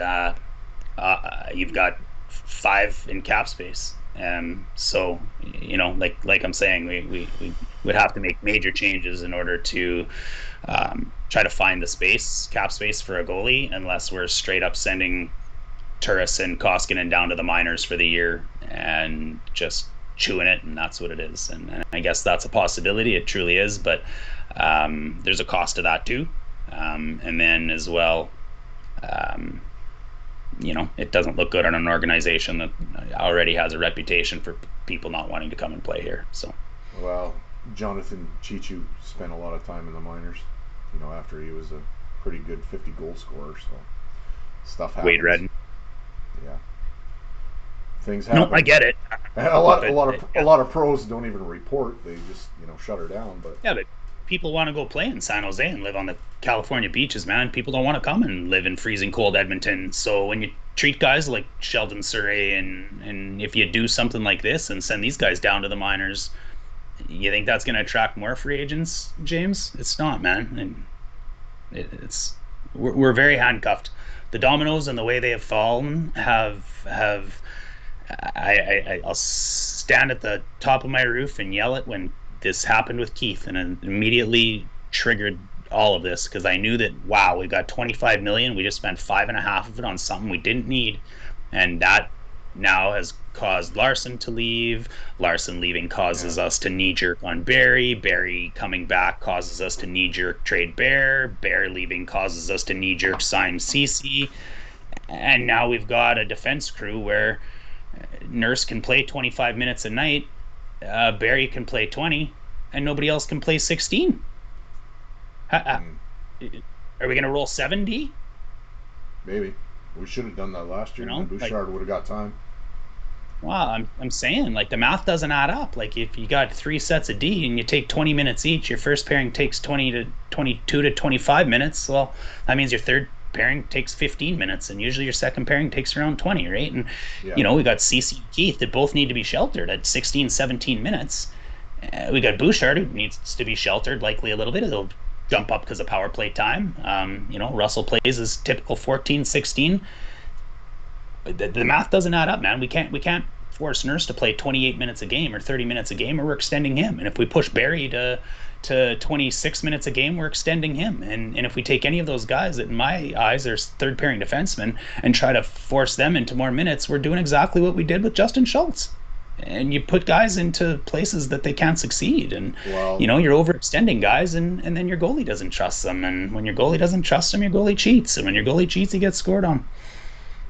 Speaker 1: you've got 5 in cap space. So like I'm saying, we would have to make major changes in order to try to find the cap space for a goalie, unless we're straight up sending Turris and Koskinen down to the minors for the year and just chewing it, and that's what it is. And I guess that's a possibility. It truly is, but there's a cost to that too. And then as well, it doesn't look good on an organization that already has a reputation for people not wanting to come and play here. So,
Speaker 2: well, Jonathan Chichu spent a lot of time in the minors, after he was a pretty good 50 goal scorer. So stuff happens.
Speaker 1: Wade Redden.
Speaker 2: Yeah, things happen.
Speaker 1: No, I get it.
Speaker 2: A lot of pros don't even report; they just shut her down. But
Speaker 1: people want to go play in San Jose and live on the California beaches, man. People don't want to come and live in freezing cold Edmonton. So when you treat guys like Sheldon Surrey, and if you do something like this and send these guys down to the minors, you think that's going to attract more free agents, James? It's not, man. And we're very handcuffed. The dominoes and the way they have fallen I'll stand at the top of my roof and yell it when this happened with Keith, and it immediately triggered all of this, because I knew that, wow, we got 25 million, we just spent 5.5 of it on something we didn't need, and that now has caused Larson to leave. Larson leaving causes us to knee-jerk on Barry. Barry coming back causes us to knee-jerk trade Bear. Bear leaving causes us to knee-jerk sign Ceci. And now we've got a defense crew where Nurse can play 25 minutes a night, Barry can play 20, and nobody else can play 16. Are we going to roll 7D?
Speaker 2: Maybe. We should have done that last year. Bouchard would have got time.
Speaker 1: Well, I'm saying, the math doesn't add up. If you got 3 sets of D and you take 20 minutes each, your first pairing takes 20 to 22 to 25 minutes. Well, that means your third pairing takes 15 minutes, and usually your second pairing takes around 20, right? And we got CC and Keith that both need to be sheltered at 16, 17 minutes. We got Bouchard, who needs to be sheltered likely a little bit. He'll jump up because of power play time. Russell plays his typical 14, 16. The math doesn't add up, man. We can't force Nurse to play 28 minutes a game or 30 minutes a game, or we're extending him. And if we push Barrie to 26 minutes a game, we're extending him. And if we take any of those guys that in my eyes are third pairing defensemen and try to force them into more minutes, we're doing exactly what we did with Justin Schultz. And you put guys into places that they can't succeed. And,
Speaker 2: Well,
Speaker 1: you're overextending guys, and then your goalie doesn't trust them. And when your goalie doesn't trust them, your goalie cheats. And when your goalie cheats, he gets scored on.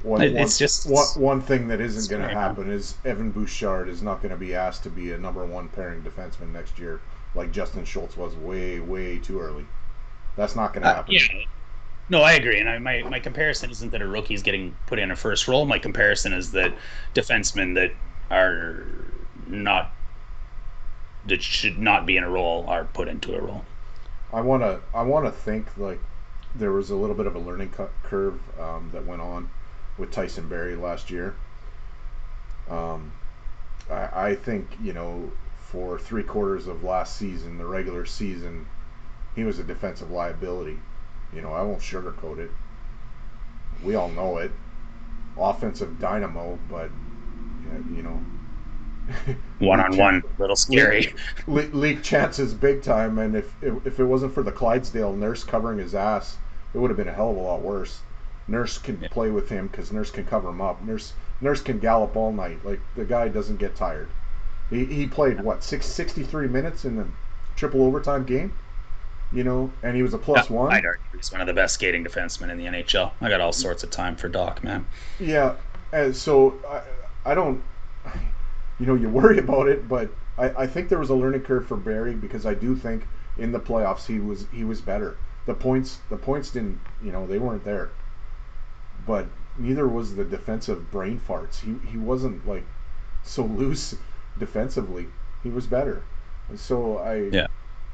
Speaker 1: It's just
Speaker 2: one thing that isn't going to
Speaker 1: scary, man.
Speaker 2: happen is Evan Bouchard is not going to be asked to be a number one pairing defenseman next year like Justin Schultz was way too early. That's not going to happen.
Speaker 1: Yeah. No, I agree. And my comparison isn't that a rookie's getting put in a first role. My comparison is that defensemen that should not be in a role are put into a role.
Speaker 2: I want to think like there was a little bit of a learning curve that went on with Tyson Barrie last year. I think, for 3/4 of last season, the regular season, he was a defensive liability. I won't sugarcoat it. We all know it. Offensive dynamo, but
Speaker 1: One-on-one, a little scary.
Speaker 2: Leak chances big time, and if it wasn't for the Clydesdale Nurse covering his ass, it would have been a hell of a lot worse. Nurse can play with him because Nurse can cover him up. Nurse can gallop all night. Like, the guy doesn't get tired. He played 63 minutes in the triple overtime game, and he was a +1.
Speaker 1: I'd argue he's one of the best skating defensemen in the NHL. I got all sorts of time for Doc, man.
Speaker 2: Yeah, and so I don't, you worry about it, but I think there was a learning curve for Barrie, because I do think in the playoffs he was better. The points didn't, they weren't there, but neither was the defensive brain farts. He wasn't like so loose defensively. He was better. And so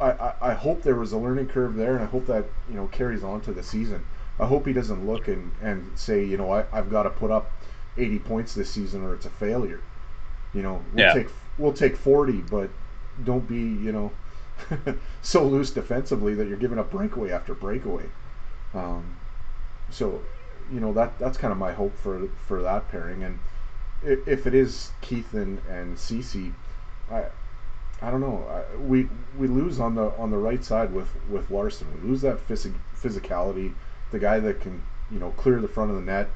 Speaker 2: I hope there was a learning curve there, and I hope that carries on to the season. I hope he doesn't look and say, I've got to put up 80 points this season or it's a failure. We'll take 40, but don't be so loose defensively that you're giving up breakaway after breakaway. So that's kind of my hope for that pairing. And if it is Keith and Ceci, I don't know. We lose on the right side with Larson. We lose that physicality, the guy that can clear the front of the net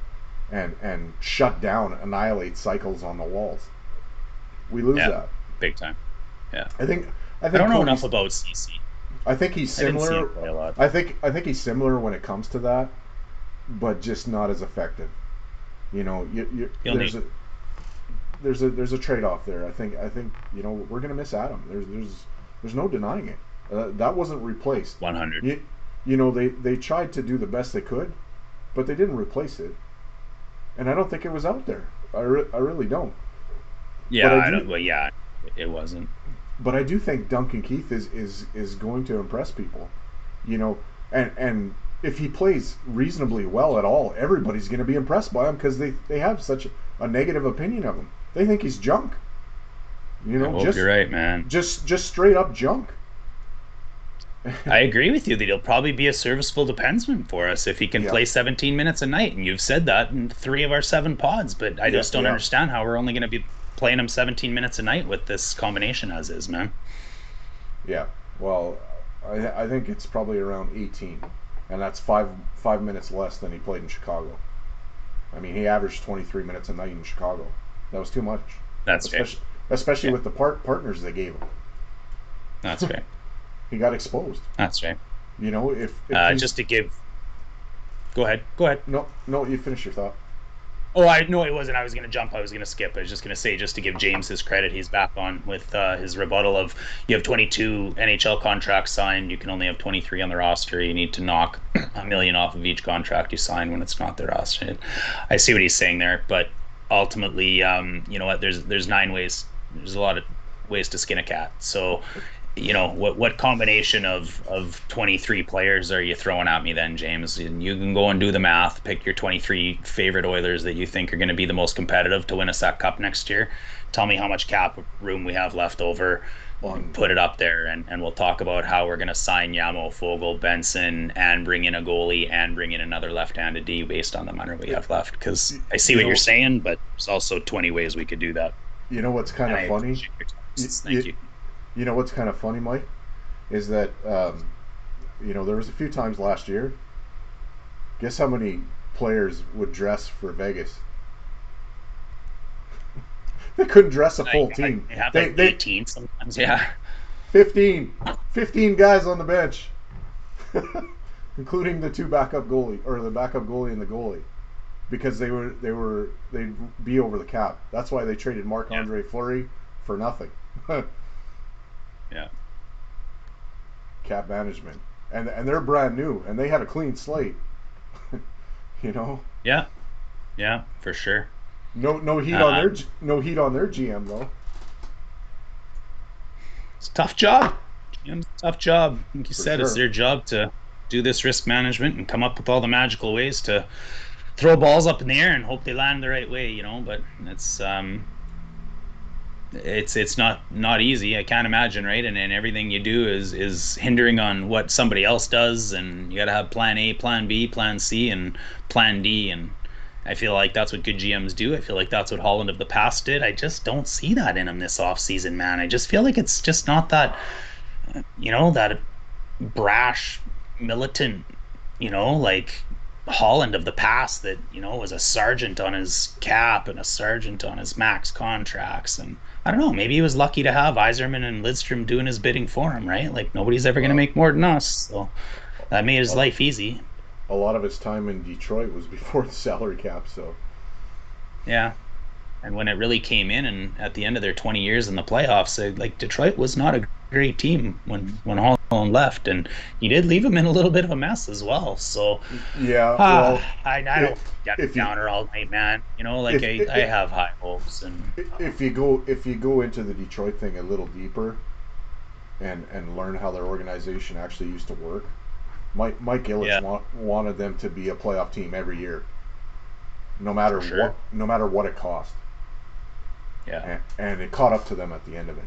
Speaker 2: and shut down, annihilate cycles on the walls. We lose that
Speaker 1: big time. Yeah,
Speaker 2: I think
Speaker 1: I don't know enough about CC.
Speaker 2: I think he's similar.
Speaker 1: I didn't see him play a lot.
Speaker 2: I think he's similar when it comes to that, but just not as effective. There's a trade-off there. I think we're gonna miss Adam. There's no denying it. That wasn't replaced.
Speaker 1: 100.
Speaker 2: They tried to do the best they could, but they didn't replace it. And I don't think it was out there. I really don't.
Speaker 1: Yeah, it wasn't.
Speaker 2: But I do think Duncan Keith is going to impress people. And if he plays reasonably well at all, everybody's going to be impressed by him, because they have such a negative opinion of him. They think he's junk.
Speaker 1: I hope you're right, man.
Speaker 2: Just straight up junk.
Speaker 1: I agree with you that he'll probably be a serviceable defenseman for us if he can play 17 minutes a night, and you've said that in 3 of our 7 pods, but I just don't understand how we're only going to be playing him 17 minutes a night with this combination as is, man.
Speaker 2: Yeah, well, I think it's probably around 18, and that's 5 minutes less than he played in Chicago. I mean, he averaged 23 minutes a night in Chicago. That was too much.
Speaker 1: That's fair.
Speaker 2: Especially with the partners they gave him.
Speaker 1: That's fair.
Speaker 2: He got exposed.
Speaker 1: That's right.
Speaker 2: If
Speaker 1: just to give. Go ahead.
Speaker 2: No, you finish your thought.
Speaker 1: Oh, no, it wasn't. I was going to jump. I was going to skip. I was just going to say, just to give James his credit, he's back on with his rebuttal of, you have 22 NHL contracts signed. You can only have 23 on the roster. You need to knock $1 million off of each contract you sign when it's not the roster. I see what he's saying there, but ultimately, you know what? There's 9 ways. There's a lot of ways to skin a cat. So, what combination of 23 players are you throwing at me then, James? You can go and do the math, pick your 23 favorite Oilers that you think are going to be the most competitive to win a Sac Cup next year. Tell me how much cap room we have left over. Put it up there, and we'll talk about how we're going to sign Yamo, Fogle, Benson, and bring in a goalie and bring in another left-handed D based on the money we have left. Because I see what you're saying, but there's also 20 ways we could do that.
Speaker 2: You know what's kind
Speaker 1: And
Speaker 2: of
Speaker 1: I
Speaker 2: funny?
Speaker 1: appreciate your
Speaker 2: You,
Speaker 1: thoughts. Thank
Speaker 2: you,
Speaker 1: you.
Speaker 2: you know what's kind of funny, Mike, is that there was a few times last year. Guess how many players would dress for Vegas? They couldn't dress a full team.
Speaker 1: I have
Speaker 2: They
Speaker 1: like
Speaker 2: they
Speaker 1: 18 sometimes. Yeah.
Speaker 2: 15, 15 guys on the bench, including the two backup goalie or the backup goalie and the goalie, because they'd be over the cap. That's why they traded Marc
Speaker 1: Yeah.
Speaker 2: Andre Fleury for nothing.
Speaker 1: Yeah.
Speaker 2: Cap management, and they're brand new, and they had a clean slate. you know,
Speaker 1: Yeah. Yeah, for sure.
Speaker 2: no heat on
Speaker 1: Uh,
Speaker 2: their GM though.
Speaker 1: it's a tough job. GM's a tough job. Like you
Speaker 2: For
Speaker 1: said, it's
Speaker 2: sure.
Speaker 1: their job to do this risk management and come up with all the magical ways to throw balls up in the air and hope they land the right way, but it's not easy. I can't imagine, right? And everything you do is hindering on what somebody else does, and you got to have plan A, plan B, plan C, and plan D. And I feel like that's what good GMs do. I feel like that's what Holland of the past did. I just don't see that in him this offseason, man. I just feel like it's just not that, that brash, militant, like Holland of the past that, was a sergeant on his cap and a sergeant on his max contracts. And I don't know, maybe he was lucky to have Iserman and Lidstrom doing his bidding for him, right? Like nobody's ever going to
Speaker 2: Well,
Speaker 1: make more than us. So that made his
Speaker 2: a,
Speaker 1: life easy.
Speaker 2: a lot of his time in Detroit was before the salary cap, so
Speaker 1: Yeah. And when it really came in and at the end of their 20 years in the playoffs, like Detroit was not a great team when Holland left, and he did leave them in a little bit of a mess as well. So
Speaker 2: yeah. Well,
Speaker 1: I don't
Speaker 2: if
Speaker 1: get
Speaker 2: if you
Speaker 1: downer all night, man. Like
Speaker 2: if
Speaker 1: I have high hopes and
Speaker 2: if you go into the Detroit thing a little deeper and learn how their organization actually used to work, Mike Ilitch
Speaker 1: yeah,
Speaker 2: wanted them to be a playoff team every year,
Speaker 1: for sure.
Speaker 2: no matter what it cost,
Speaker 1: Yeah.
Speaker 2: and it caught up to them at the end of it.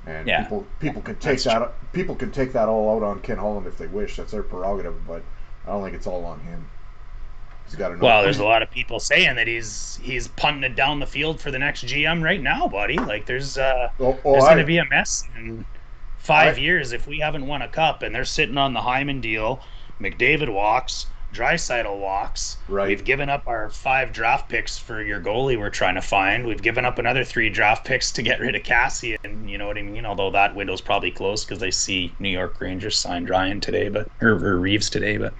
Speaker 2: And
Speaker 1: Yeah.
Speaker 2: people can take
Speaker 1: That's true.
Speaker 2: people can take that all out on Ken Holland if they wish. That's their prerogative, but I don't think it's all on him. He's got to know.
Speaker 1: Well, there's a lot of people saying that he's punting it down the field for the next GM right now, buddy. Like
Speaker 2: Oh,
Speaker 1: there's going to be a mess in
Speaker 2: I
Speaker 1: 5 years if we haven't won a cup, and they're sitting on the Hyman deal. McDavid walks, Draisaitl walks.
Speaker 2: right.
Speaker 1: We've given up our 5 draft picks for your goalie we're trying to find. We've given up another 3 draft picks to get rid of Cassian. You know what I mean? Although that window's probably closed because I see New York Rangers signed Ryan today, or Reeves today. But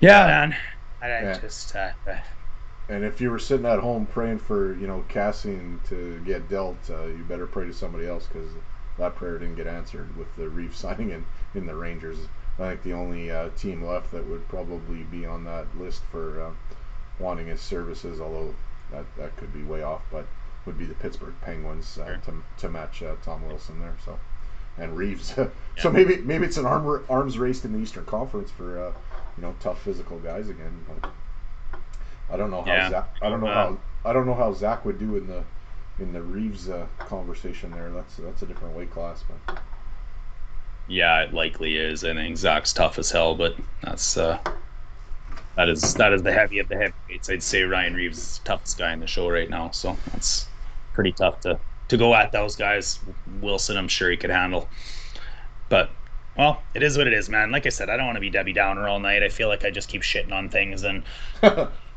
Speaker 1: yeah, man, I
Speaker 2: Yeah.
Speaker 1: just
Speaker 2: And if you were sitting at home praying for Cassian to get dealt, you better pray to somebody else because that prayer didn't get answered with the Reeves signing in the Rangers. I think the only team left that would probably be on that list for wanting his services, although that could be way off, but would be the Pittsburgh Penguins
Speaker 1: sure.
Speaker 2: to match Tom Wilson there. So and Reeves.
Speaker 1: Yeah.
Speaker 2: So maybe it's an arms race in the Eastern Conference for tough physical guys again, but. I don't know how
Speaker 1: Yeah.
Speaker 2: Zach. I don't know how Zach would do in the Reeves conversation there. That's a different weight class, but
Speaker 1: Yeah, it likely is. I think Zach's tough as hell, but that is the heavy of the heavyweights. I'd say Ryan Reeves is the toughest guy in the show right now, so that's pretty tough to go at those guys. Wilson, I'm sure he could handle, but well, it is what it is, man. Like I said, I don't want to be Debbie Downer all night. I feel like I just keep shitting on things, and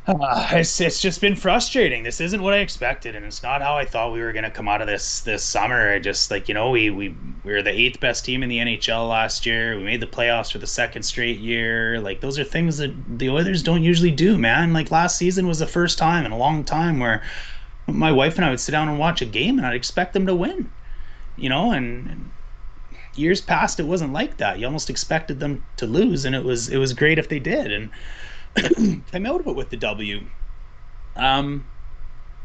Speaker 1: it's just been frustrating. This isn't what I expected, and it's not how I thought we were going to come out of this summer. I just we were the 8th best team in the NHL last year. We made the playoffs for the 2nd straight year. Like those are things that the Oilers don't usually do, man. Like last season was the first time in a long time where my wife and I would sit down and watch a game, and I'd expect them to win. And years past, it wasn't like that. You almost expected them to lose, and it was great if they did. And came out of it with the W. To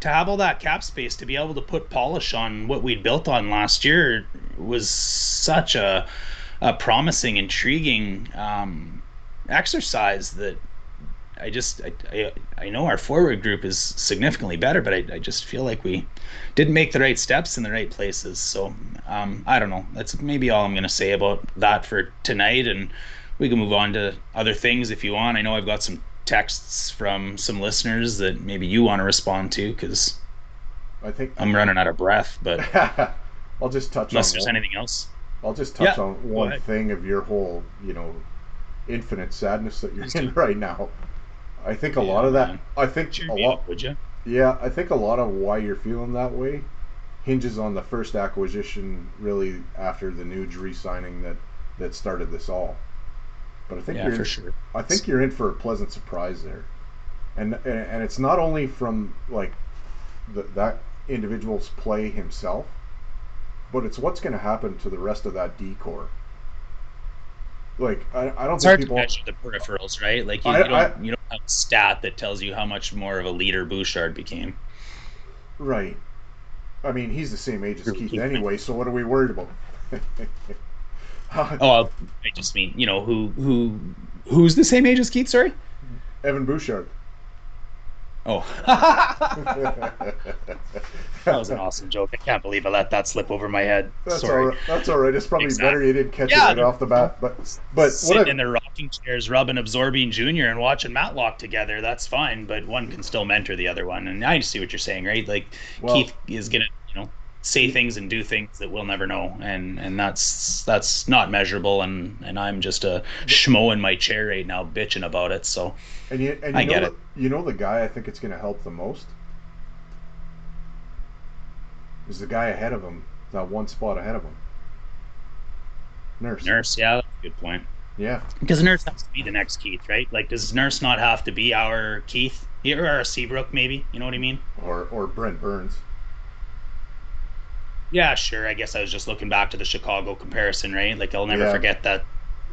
Speaker 1: have all that cap space to be able to put polish on what we'd built on last year was such a promising, intriguing exercise that I know our forward group is significantly better, but I just feel like we didn't make the right steps in the right places. So I don't know. That's maybe all I'm going to say about that for tonight, and we can move on to other things if you want. I know I've got some texts from some listeners that maybe you want to respond to, because
Speaker 2: I think
Speaker 1: I'm running out of breath. But
Speaker 2: I'll just touch
Speaker 1: unless
Speaker 2: on
Speaker 1: there's
Speaker 2: one,
Speaker 1: anything else.
Speaker 2: I'll just touch
Speaker 1: Yeah,
Speaker 2: on
Speaker 1: go
Speaker 2: one
Speaker 1: ahead.
Speaker 2: thing of your whole, infinite sadness that you're in right now. I think a lot
Speaker 1: Yeah,
Speaker 2: of that.
Speaker 1: man.
Speaker 2: I think
Speaker 1: Cheer
Speaker 2: a
Speaker 1: me
Speaker 2: lot.
Speaker 1: up, would you?
Speaker 2: Yeah, I think a lot of why you're feeling that way hinges on the first acquisition, really after the Nuge re-signing that started this all. But I think
Speaker 1: Yeah, for sure.
Speaker 2: I think you're in for a pleasant surprise there, and it's not only from like that individual's play himself, but it's what's going to happen to the rest of that decor. Like I don't
Speaker 1: It's
Speaker 2: think
Speaker 1: hard to
Speaker 2: people.
Speaker 1: measure the peripherals, right? Like
Speaker 2: I, I
Speaker 1: you don't have a stat that tells you how much more of a leader Bouchard became.
Speaker 2: right. I mean, he's the same age as
Speaker 1: True,
Speaker 2: Keith
Speaker 1: Keith.
Speaker 2: anyway, so what are we worried about?
Speaker 1: Oh, I just mean, who's the same age as Keith? Sorry.
Speaker 2: Evan Bouchard.
Speaker 1: Oh, that was an awesome joke. I can't believe I let that slip over my head.
Speaker 2: That's all
Speaker 1: Sorry.
Speaker 2: right. That's all right. It's probably
Speaker 1: Exactly.
Speaker 2: better you didn't catch
Speaker 1: Yeah,
Speaker 2: it right off the bat. But what
Speaker 1: Sitting
Speaker 2: I
Speaker 1: in their rocking chairs, rubbing Absorbing Junior and watching Matlock together, that's fine. But one can still mentor the other one. And I see what you're saying, right? Like
Speaker 2: well,
Speaker 1: Keith is gonna, say things and do things that we'll never know, and that's not measurable. And I'm just a schmo in my chair right now, bitching about it. So
Speaker 2: you
Speaker 1: I get it.
Speaker 2: You know the guy I think it's going to help the most is the guy ahead of him, that one spot ahead of him.
Speaker 1: Nurse, yeah, that's a good point.
Speaker 2: Yeah.
Speaker 1: Because Nurse has to be the next Keith, right? Like, does Nurse not have to be our Keith or our Seabrook, maybe? You know what I mean?
Speaker 2: Or Brent Burns.
Speaker 1: Yeah, sure. I guess I was just looking back to the Chicago comparison, right? Like, I'll never forget that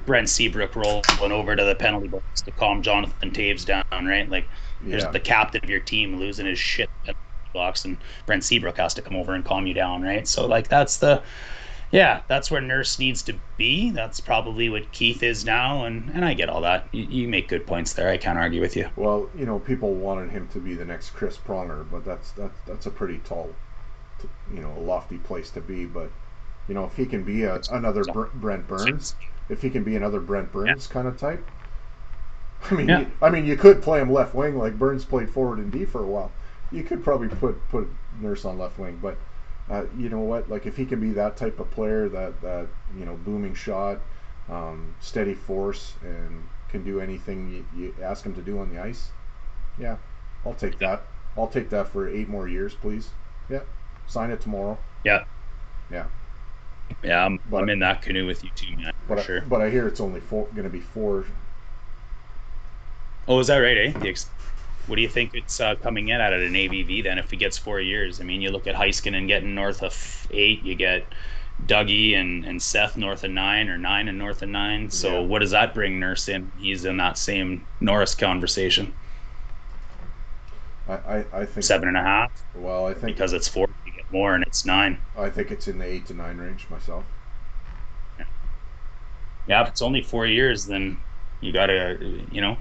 Speaker 1: Brent Seabrook rolling over to the penalty box to calm Jonathan Taves down, right? Like, there's the captain of your team losing his shit at the penalty box, and Brent Seabrook has to come over and calm you down, right? So, like, that's where Nurse needs to be. That's probably what Keith is now, and I get all that. You make good points there. I can't argue with you.
Speaker 2: Well, people wanted him to be the next Chris Pronger, but that's a pretty tall, a lofty place to be. But if he can be another Brent Burns, if he can be another Brent Burns kind of type, I mean, you could play him left wing like Burns played forward and D for a while. You could probably put Nurse on left wing, but you know what? Like if he can be that type of player, that booming shot, steady force, and can do anything you ask him to do on the ice, yeah, I'll take that. I'll take that for 8 more years, please. Yeah, sign it tomorrow.
Speaker 1: Yeah.
Speaker 2: Yeah.
Speaker 1: Yeah, I'm in that canoe with you too, man. For sure.
Speaker 2: But I hear it's only going to be 4.
Speaker 1: Oh, is that right? What do you think it's coming in at an ABV then if he gets 4 years? I mean, you look at Heiskanen getting north of 8, you get Dougie and Seth north of 9, or 9 and north of 9. So what does that bring Nurse in? He's in that same Norris conversation.
Speaker 2: I think
Speaker 1: 7.5.
Speaker 2: Well, I think
Speaker 1: because it's 4, you get more, and it's 9.
Speaker 2: I think it's in the 8 to 9 range myself.
Speaker 1: Yeah, if it's only 4 years, then you gotta,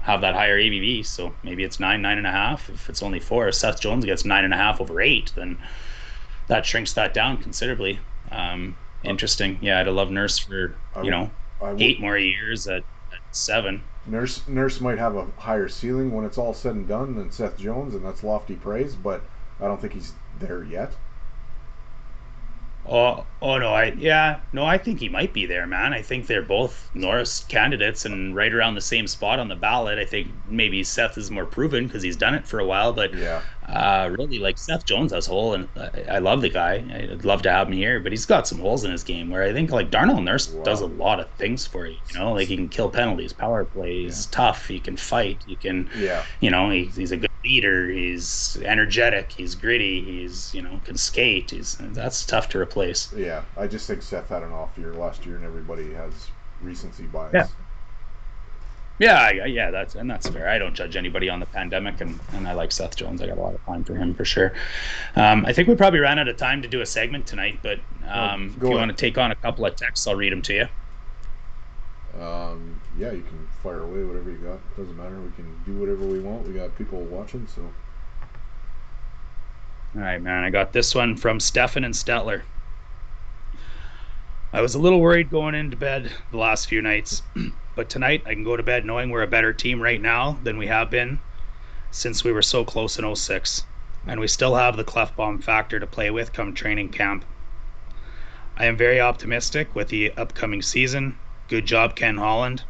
Speaker 1: have that higher ABV. So maybe it's 9.5. If it's only 4, if Seth Jones gets 9.5 over 8, then that shrinks that down considerably. Interesting. Yeah, I'd love Nurse for 8 more years at 7.
Speaker 2: Nurse might have a higher ceiling when it's all said and done than Seth Jones, and that's lofty praise. But I don't think he's there yet.
Speaker 1: Oh no, I think he might be there, man. I think they're both Norris candidates and right around the same spot on the ballot. I think maybe Seth is more proven because he's done it for a while, but really, like Seth Jones has hole, and I love the guy. I'd love to have him here, but he's got some holes in his game where I think like Darnell Nurse does a lot of things for you. Like he can kill penalties, power play, he's tough, he can fight, he can, he's a good leader, he's energetic, he's gritty, he's can skate. That's tough to replace.
Speaker 2: Yeah, I just think Seth had an off year last year, and everybody has recency bias.
Speaker 1: Yeah, that's fair. I don't judge anybody on the pandemic, and I like Seth Jones. I got a lot of time for him for sure. I think we probably ran out of time to do a segment tonight, but if you want to take on a couple of texts, I'll read them to you.
Speaker 2: Yeah, you can fire away whatever you got. It doesn't matter. We can do whatever we want. We got people watching, so.
Speaker 1: All right, man. I got this one from Stefan and Stetler. I was a little worried going into bed the last few nights, but tonight I can go to bed knowing we're a better team right now than we have been since we were so close in '06. And we still have the Clefbaum factor to play with come training camp. I am very optimistic with the upcoming season. Good job, Ken Holland,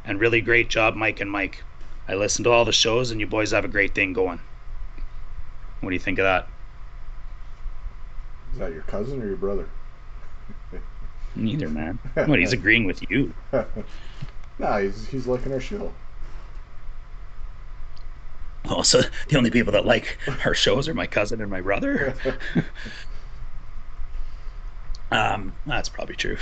Speaker 1: and really great job, Mike and Mike. I listen to all the shows, and you boys have a great thing going. What do you think of that?
Speaker 2: Is that your cousin or your brother?
Speaker 1: Neither, man. What, he's agreeing with you?
Speaker 2: Nah, he's liking our show.
Speaker 1: Oh, so the only people that like our shows are my cousin and my brother? That's probably true.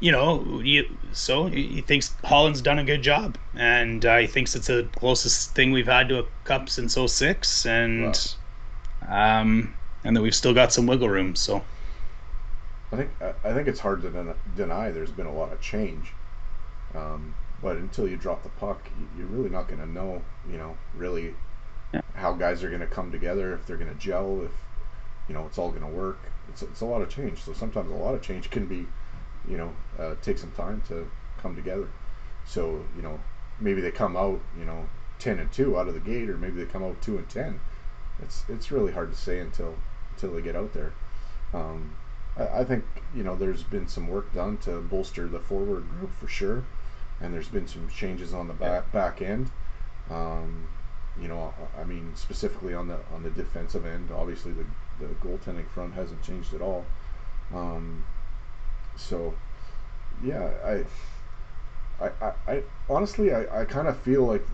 Speaker 1: He thinks Holland's done a good job, and he thinks it's the closest thing we've had to a cup since '06, and that we've still got some wiggle room. So
Speaker 2: I think it's hard to deny there's been a lot of change, but until you drop the puck, you're really not going to know, really how guys are going to come together, if they're going to gel, if it's all going to work. It's a lot of change. So sometimes a lot of change can be, take some time to come together. So maybe they come out 10-2 out of the gate, or maybe they come out 2-10. It's really hard to say until they get out there. I think there's been some work done to bolster the forward group for sure, and there's been some changes on the back end. I mean, specifically on the defensive end, obviously the goaltending front hasn't changed at all. So yeah, I honestly I kind of feel like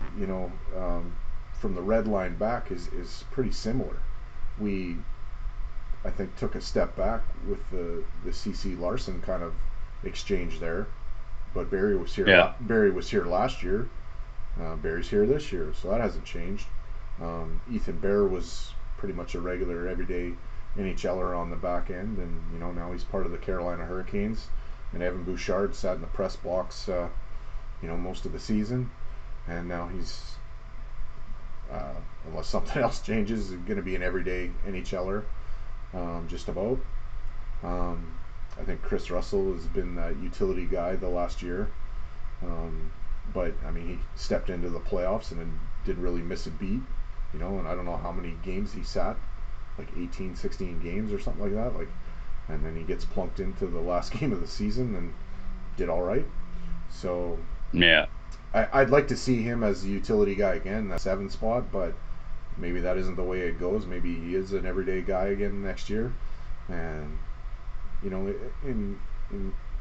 Speaker 2: from the red line back is pretty similar. We, I think, took a step back with the CC Larson kind of exchange there, but Barry was here.
Speaker 1: Yeah.
Speaker 2: Barry was here last year. Barry's here this year, so that hasn't changed. Ethan Bear was pretty much a regular, everyday NHLer on the back end, and now he's part of the Carolina Hurricanes. And Evan Bouchard sat in the press box, most of the season, and now he's, unless something else changes, going to be an everyday NHLer, just about. I think Chris Russell has been that utility guy the last year. But I mean, he stepped into the playoffs and then didn't really miss a beat, and I don't know how many games he sat, like 18, 16 games or something like that, and then he gets plunked into the last game of the season and did all right. So
Speaker 1: yeah,
Speaker 2: I'd like to see him as the utility guy again, that 7 spot, but maybe that isn't the way it goes. Maybe he is an everyday guy again next year, and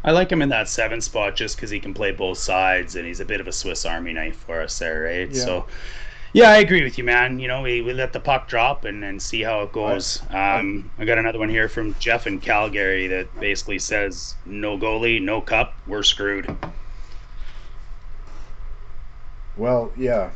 Speaker 1: I like him in that 7 spot just because he can play both sides, and he's a bit of a Swiss Army knife for us there, right?
Speaker 2: Yeah.
Speaker 1: So, yeah, I agree with you, man. We let the puck drop and see how it goes. I got another one here from Jeff in Calgary that basically says, no goalie, no cup, we're screwed.
Speaker 2: Well, yeah.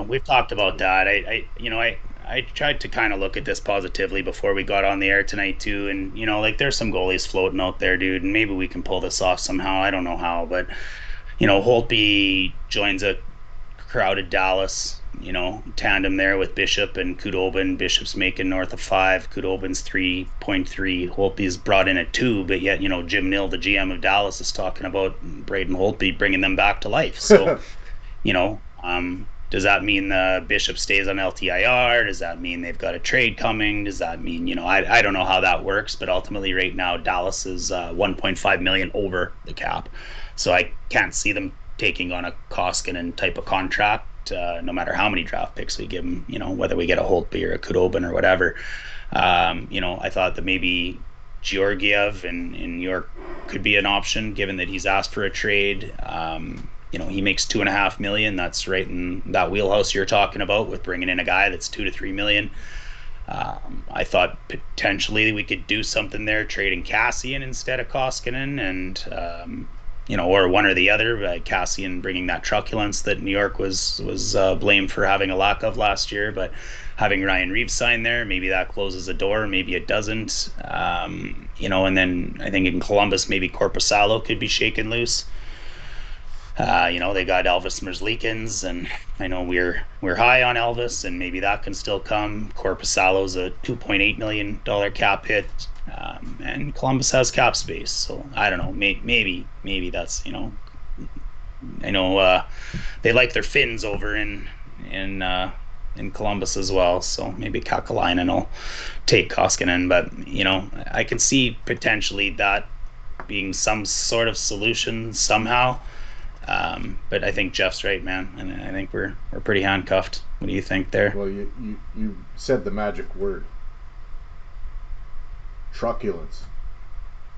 Speaker 1: We've talked about that. I tried to kind of look at this positively before we got on the air tonight too, and there's some goalies floating out there, dude, and maybe we can pull this off somehow. I don't know how, but Holtby joins a crowded Dallas, tandem there with Bishop and Khudobin. Bishop's making north of 5, Khudobin's 3.3, Holtby's brought in at 2, but yet Jim Nill, the GM of Dallas, is talking about Braden Holtby bringing them back to life. So does that mean the Bishop stays on LTIR? Does that mean they've got a trade coming? Does that mean, I don't know how that works, but ultimately right now Dallas is $1.5 million over the cap. So I can't see them taking on a Koskinen type of contract, no matter how many draft picks we give them, whether we get a Holtby or a Khudobin or whatever. I thought that maybe Georgiev in New York could be an option, given that he's asked for a trade. He makes $2.5 million. That's right in that wheelhouse you're talking about with bringing in a guy that's $2 to $3 million. I thought potentially we could do something there, trading Cassian instead of Koskinen, and or one or the other. Cassian bringing that truculence that New York was blamed for having a lack of last year, but having Ryan Reeves sign there, maybe that closes a door, maybe it doesn't. And then I think in Columbus, maybe Korpisalo could be shaken loose. They got Elvis Merzlikins, and I know we're high on Elvis, and maybe that can still come. Korpisalo's a $2.8 million cap hit. And Columbus has cap space, so I don't know. Maybe that's I know they like their Finns over in in Columbus as well, so maybe Kakalainen will take Koskinen, but I can see potentially that being some sort of solution somehow. But I think Jeff's right, man, and I think we're pretty handcuffed. What do you think there?
Speaker 2: Well, you said the magic word, truculence.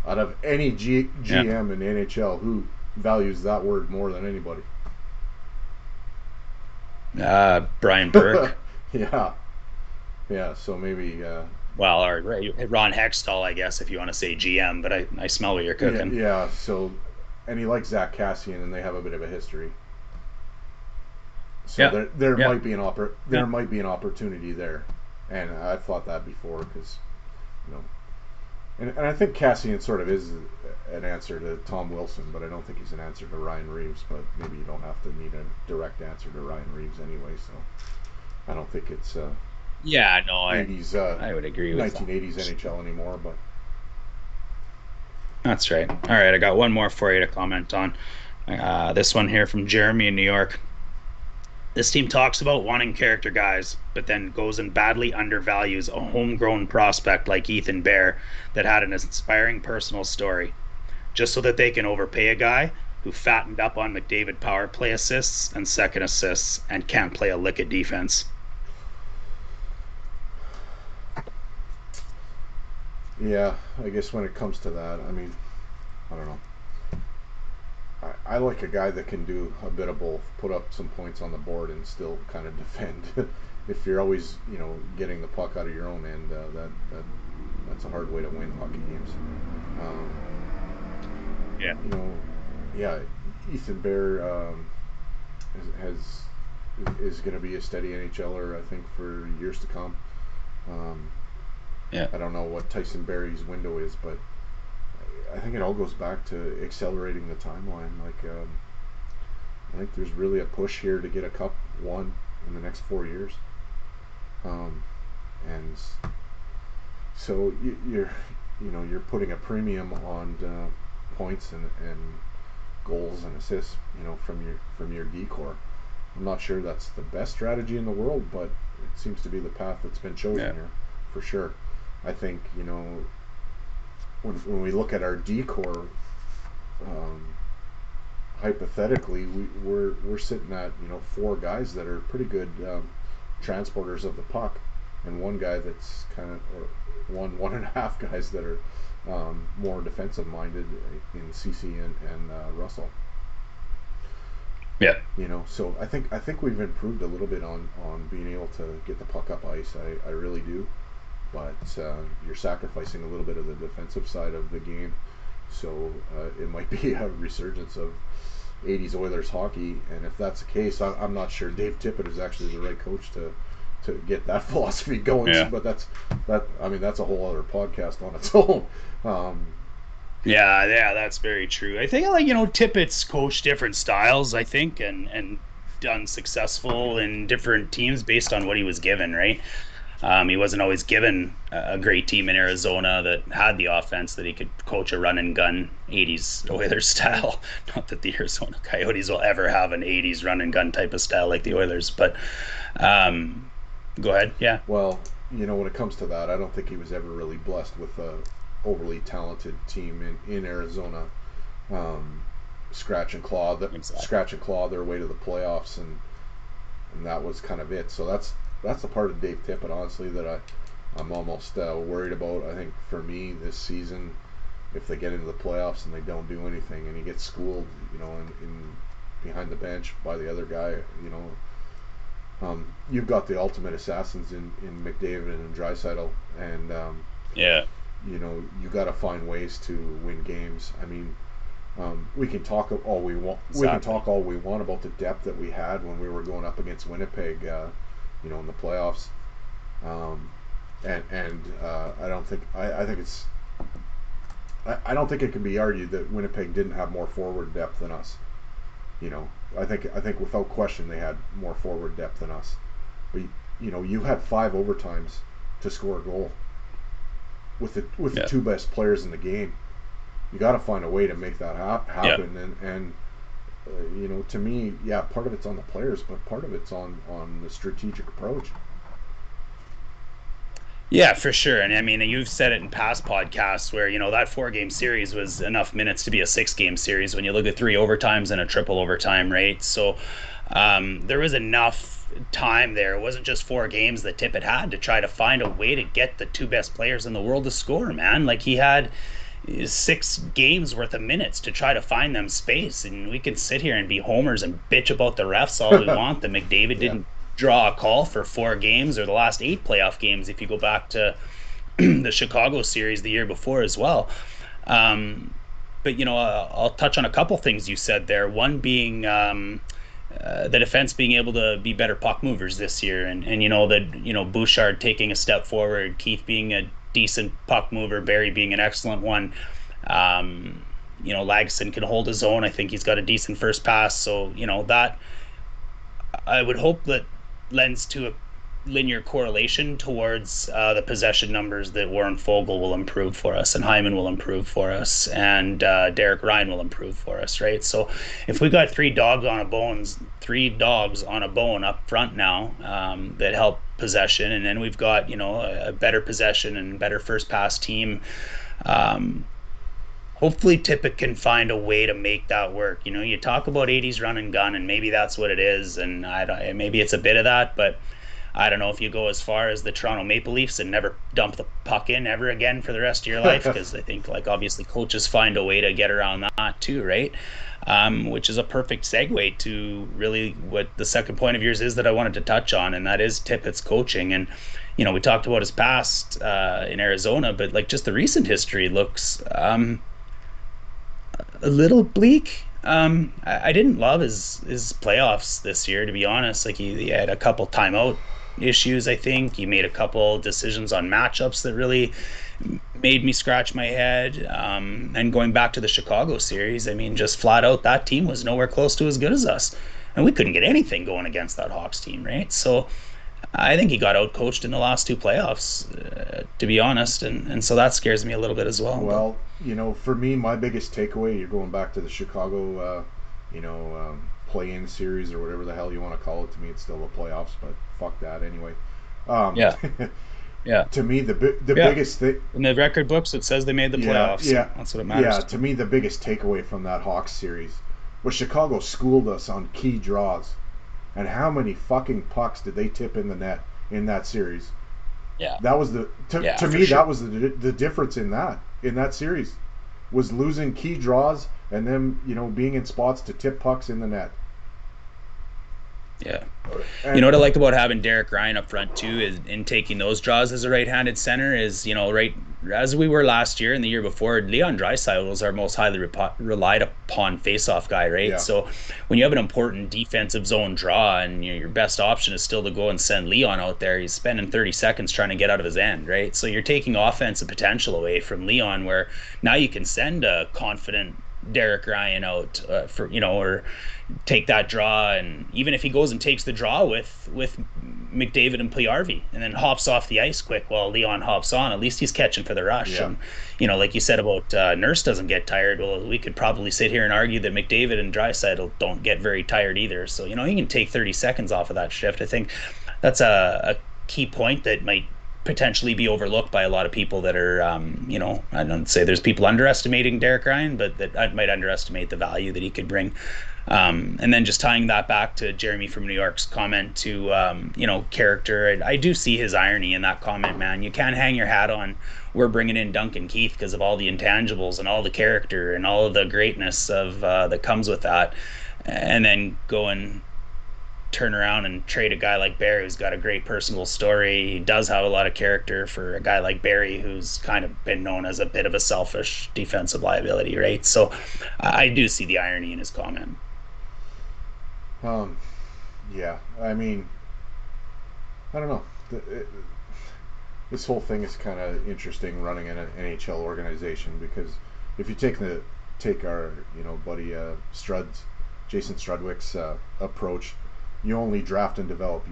Speaker 2: Out of any GM in the NHL, who values that word more than anybody?
Speaker 1: Brian Burke.
Speaker 2: Yeah. So maybe.
Speaker 1: Well, or Ron Hextall, I guess, if you want to say GM. But I smell what you're cooking.
Speaker 2: Yeah. So, and he likes Zach Kassian, and they have a bit of a history. So there might be an opportunity there, and I've thought that before because, and I think Kassian sort of is an answer to Tom Wilson, but I don't think he's an answer to Ryan Reeves. But maybe you don't have to need a direct answer to Ryan Reeves anyway. So I don't think it's 80s.
Speaker 1: I would agree with
Speaker 2: 1980s NHL anymore. But
Speaker 1: that's right. All right, I got one more for you to comment on. This one here from Jeremy in New York. This team talks about wanting character guys, but then goes and badly undervalues a homegrown prospect like Ethan Bear that had an inspiring personal story, just so that they can overpay a guy who fattened up on McDavid power play assists and second assists and can't play a lick of defense.
Speaker 2: Yeah, I guess when it comes to that, I mean, I don't know. I like a guy that can do a bit of both, put up some points on the board and still kind of defend. If you're always, getting the puck out of your own end, that's a hard way to win hockey games. Ethan Bear is going to be a steady NHLer, I think, for years to come. I don't know what Tyson Barrie's window is, but I think it all goes back to accelerating the timeline. I think there's really a push here to get a cup won in the next 4 years, and so you're putting a premium on points and goals and assists, from your decor. I'm not sure that's the best strategy in the world, but it seems to be the path that's been chosen here for sure. I think when we look at our decor, hypothetically, we're sitting at 4 guys that are pretty good transporters of the puck, and one guy that's kind of, or one and a half guys that are more defensive minded in CC and Russell.
Speaker 1: Yeah.
Speaker 2: So I think we've improved a little bit on being able to get the puck up ice. I really do. But you're sacrificing a little bit of the defensive side of the game, so it might be a resurgence of 80s Oilers hockey. And if that's the case, I'm not sure Dave Tippett is actually the right coach to get that philosophy going.
Speaker 1: Yeah.
Speaker 2: But that's a whole other podcast on its own.
Speaker 1: Yeah, that's very true. I think Tippett's coached different styles, I think, and done successful in different teams based on what he was given, right? He wasn't always given a great team in Arizona that had the offense that he could coach a run and gun 80s Oilers style. Not that the Arizona Coyotes will ever have an 80s run and gun type of style like the Oilers, but go ahead. Yeah.
Speaker 2: Well, when it comes to that, I don't think he was ever really blessed with a overly talented team in Arizona. Scratch and claw their way to the playoffs, and that was kind of it. So that's the part of Dave Tippett, honestly, that I'm almost worried about. I think for me this season, if they get into the playoffs and they don't do anything, and he gets schooled, in behind the bench by the other guy, you've got the ultimate assassins in McDavid and Draisaitl, and you got to find ways to win games. I mean, we can talk all we want. Exactly. We can talk all we want about the depth that we had when we were going up against Winnipeg. In the playoffs, I don't think I don't think it can be argued that Winnipeg didn't have more forward depth than us. I think without question they had more forward depth than us. But you had 5 overtimes to score a goal. with the
Speaker 1: Yeah.
Speaker 2: two best players in the game. You got to find a way to make that happen. And you know, to me, yeah, part of it's on the players, but part of it's on the strategic approach.
Speaker 1: Yeah, for sure. And I mean, you've said it in past podcasts where, you know, that 4-game series was enough minutes to be a 6-game series when you look at 3 overtimes and a triple overtime, right? So there was enough time there. It wasn't just 4 games that Tippett had to try to find a way to get the 2 best players in the world to score, man. Like, he had 6 games worth of minutes to try to find them space. And we can sit here and be homers and bitch about the refs all we want. That McDavid didn't draw a call for 4 games or the last 8 playoff games if you go back to the Chicago series the year before as well. But, you know, I'll touch on a couple things you said there. One being the defense being able to be better puck movers this year. And you know, that, you know, Bouchard taking a step forward, Keith being a decent puck mover, Barrie being an excellent one. You know, Lagesson can hold his own. I think he's got a decent first pass. So, you know, that I would hope that lends to a linear correlation towards the possession numbers that Warren Foegele will improve for us, and Hyman will improve for us, and Derek Ryan will improve for us, right? So if we got 3 dogs on a bone up front now that help possession, and then we've got, you know, a better possession and better first pass team, hopefully Tippett can find a way to make that work. You know, you talk about 80s run and gun, and maybe that's what it is, and maybe it's a bit of that, but I don't know if you go as far as the Toronto Maple Leafs and never dump the puck in ever again for the rest of your life, because I think, like, obviously coaches find a way to get around that too, right? Which is a perfect segue to really what the second point of yours is that I wanted to touch on, and that is Tippett's coaching. And, you know, we talked about his past in Arizona, but like just the recent history looks a little bleak. I didn't love his playoffs this year, to be honest. Like, he had a couple timeout issues. I think he made a couple decisions on matchups that really made me scratch my head. And going back to the Chicago series, I mean, just flat out, that team was nowhere close to as good as us, and we couldn't get anything going against that Hawks team, right? So I think he got outcoached in the last 2 playoffs, to be honest, and so that scares me a little bit as well.
Speaker 2: Well, you know, for me, my biggest takeaway, you're going back to the Chicago, play-in series or whatever the hell you want to call it. To me, it's still the playoffs, but fuck that anyway.
Speaker 1: Yeah.
Speaker 2: To me, the biggest thing
Speaker 1: in the record books, it says they made the playoffs. Yeah, so that's what it matters.
Speaker 2: Yeah, to me, the biggest takeaway from that Hawks series was Chicago schooled us on key draws. And how many fucking pucks did they tip in the net in that series?
Speaker 1: Yeah,
Speaker 2: that was to me, sure. That was the difference in that series, was losing key draws and them, you know, being in spots to tip pucks in the net.
Speaker 1: Yeah. You know what I like about having Derek Ryan up front too is in taking those draws as a right-handed center is, you know, right as we were last year and the year before, Leon Draisaitl was our most highly relied upon face-off guy, right? Yeah. So when you have an important defensive zone draw and your best option is still to go and send Leon out there, he's spending 30 seconds trying to get out of his end, right? So you're taking offensive potential away from Leon, where now you can send a confident Derek Ryan out for, you know, or take that draw, and even if he goes and takes the draw with McDavid and Puljujarvi and then hops off the ice quick while Leon hops on, at least he's catching for the rush. Yeah. And, you know, like you said about Nurse doesn't get tired, well, we could probably sit here and argue that McDavid and Draisaitl don't get very tired either. So, you know, he can take 30 seconds off of that shift. I think that's a key point that might potentially be overlooked by a lot of people that are, you know, I don't say there's people underestimating Derek Ryan, but that might underestimate the value that he could bring. And then just tying that back to Jeremy from New York's comment to, you know, character, I do see his irony in that comment, man. You can't hang your hat on we're bringing in Duncan Keith because of all the intangibles and all the character and all of the greatness of that comes with that, and then go and turn around and trade a guy like Barrie who's got a great personal story. He does have a lot of character for a guy like Barrie who's kind of been known as a bit of a selfish defensive liability, right? So I do see the irony in his comment.
Speaker 2: Yeah, I mean, I don't know. This whole thing is kind of interesting running in an NHL organization, because if you take our, you know, buddy Jason Strudwick's approach, you only draft and develop.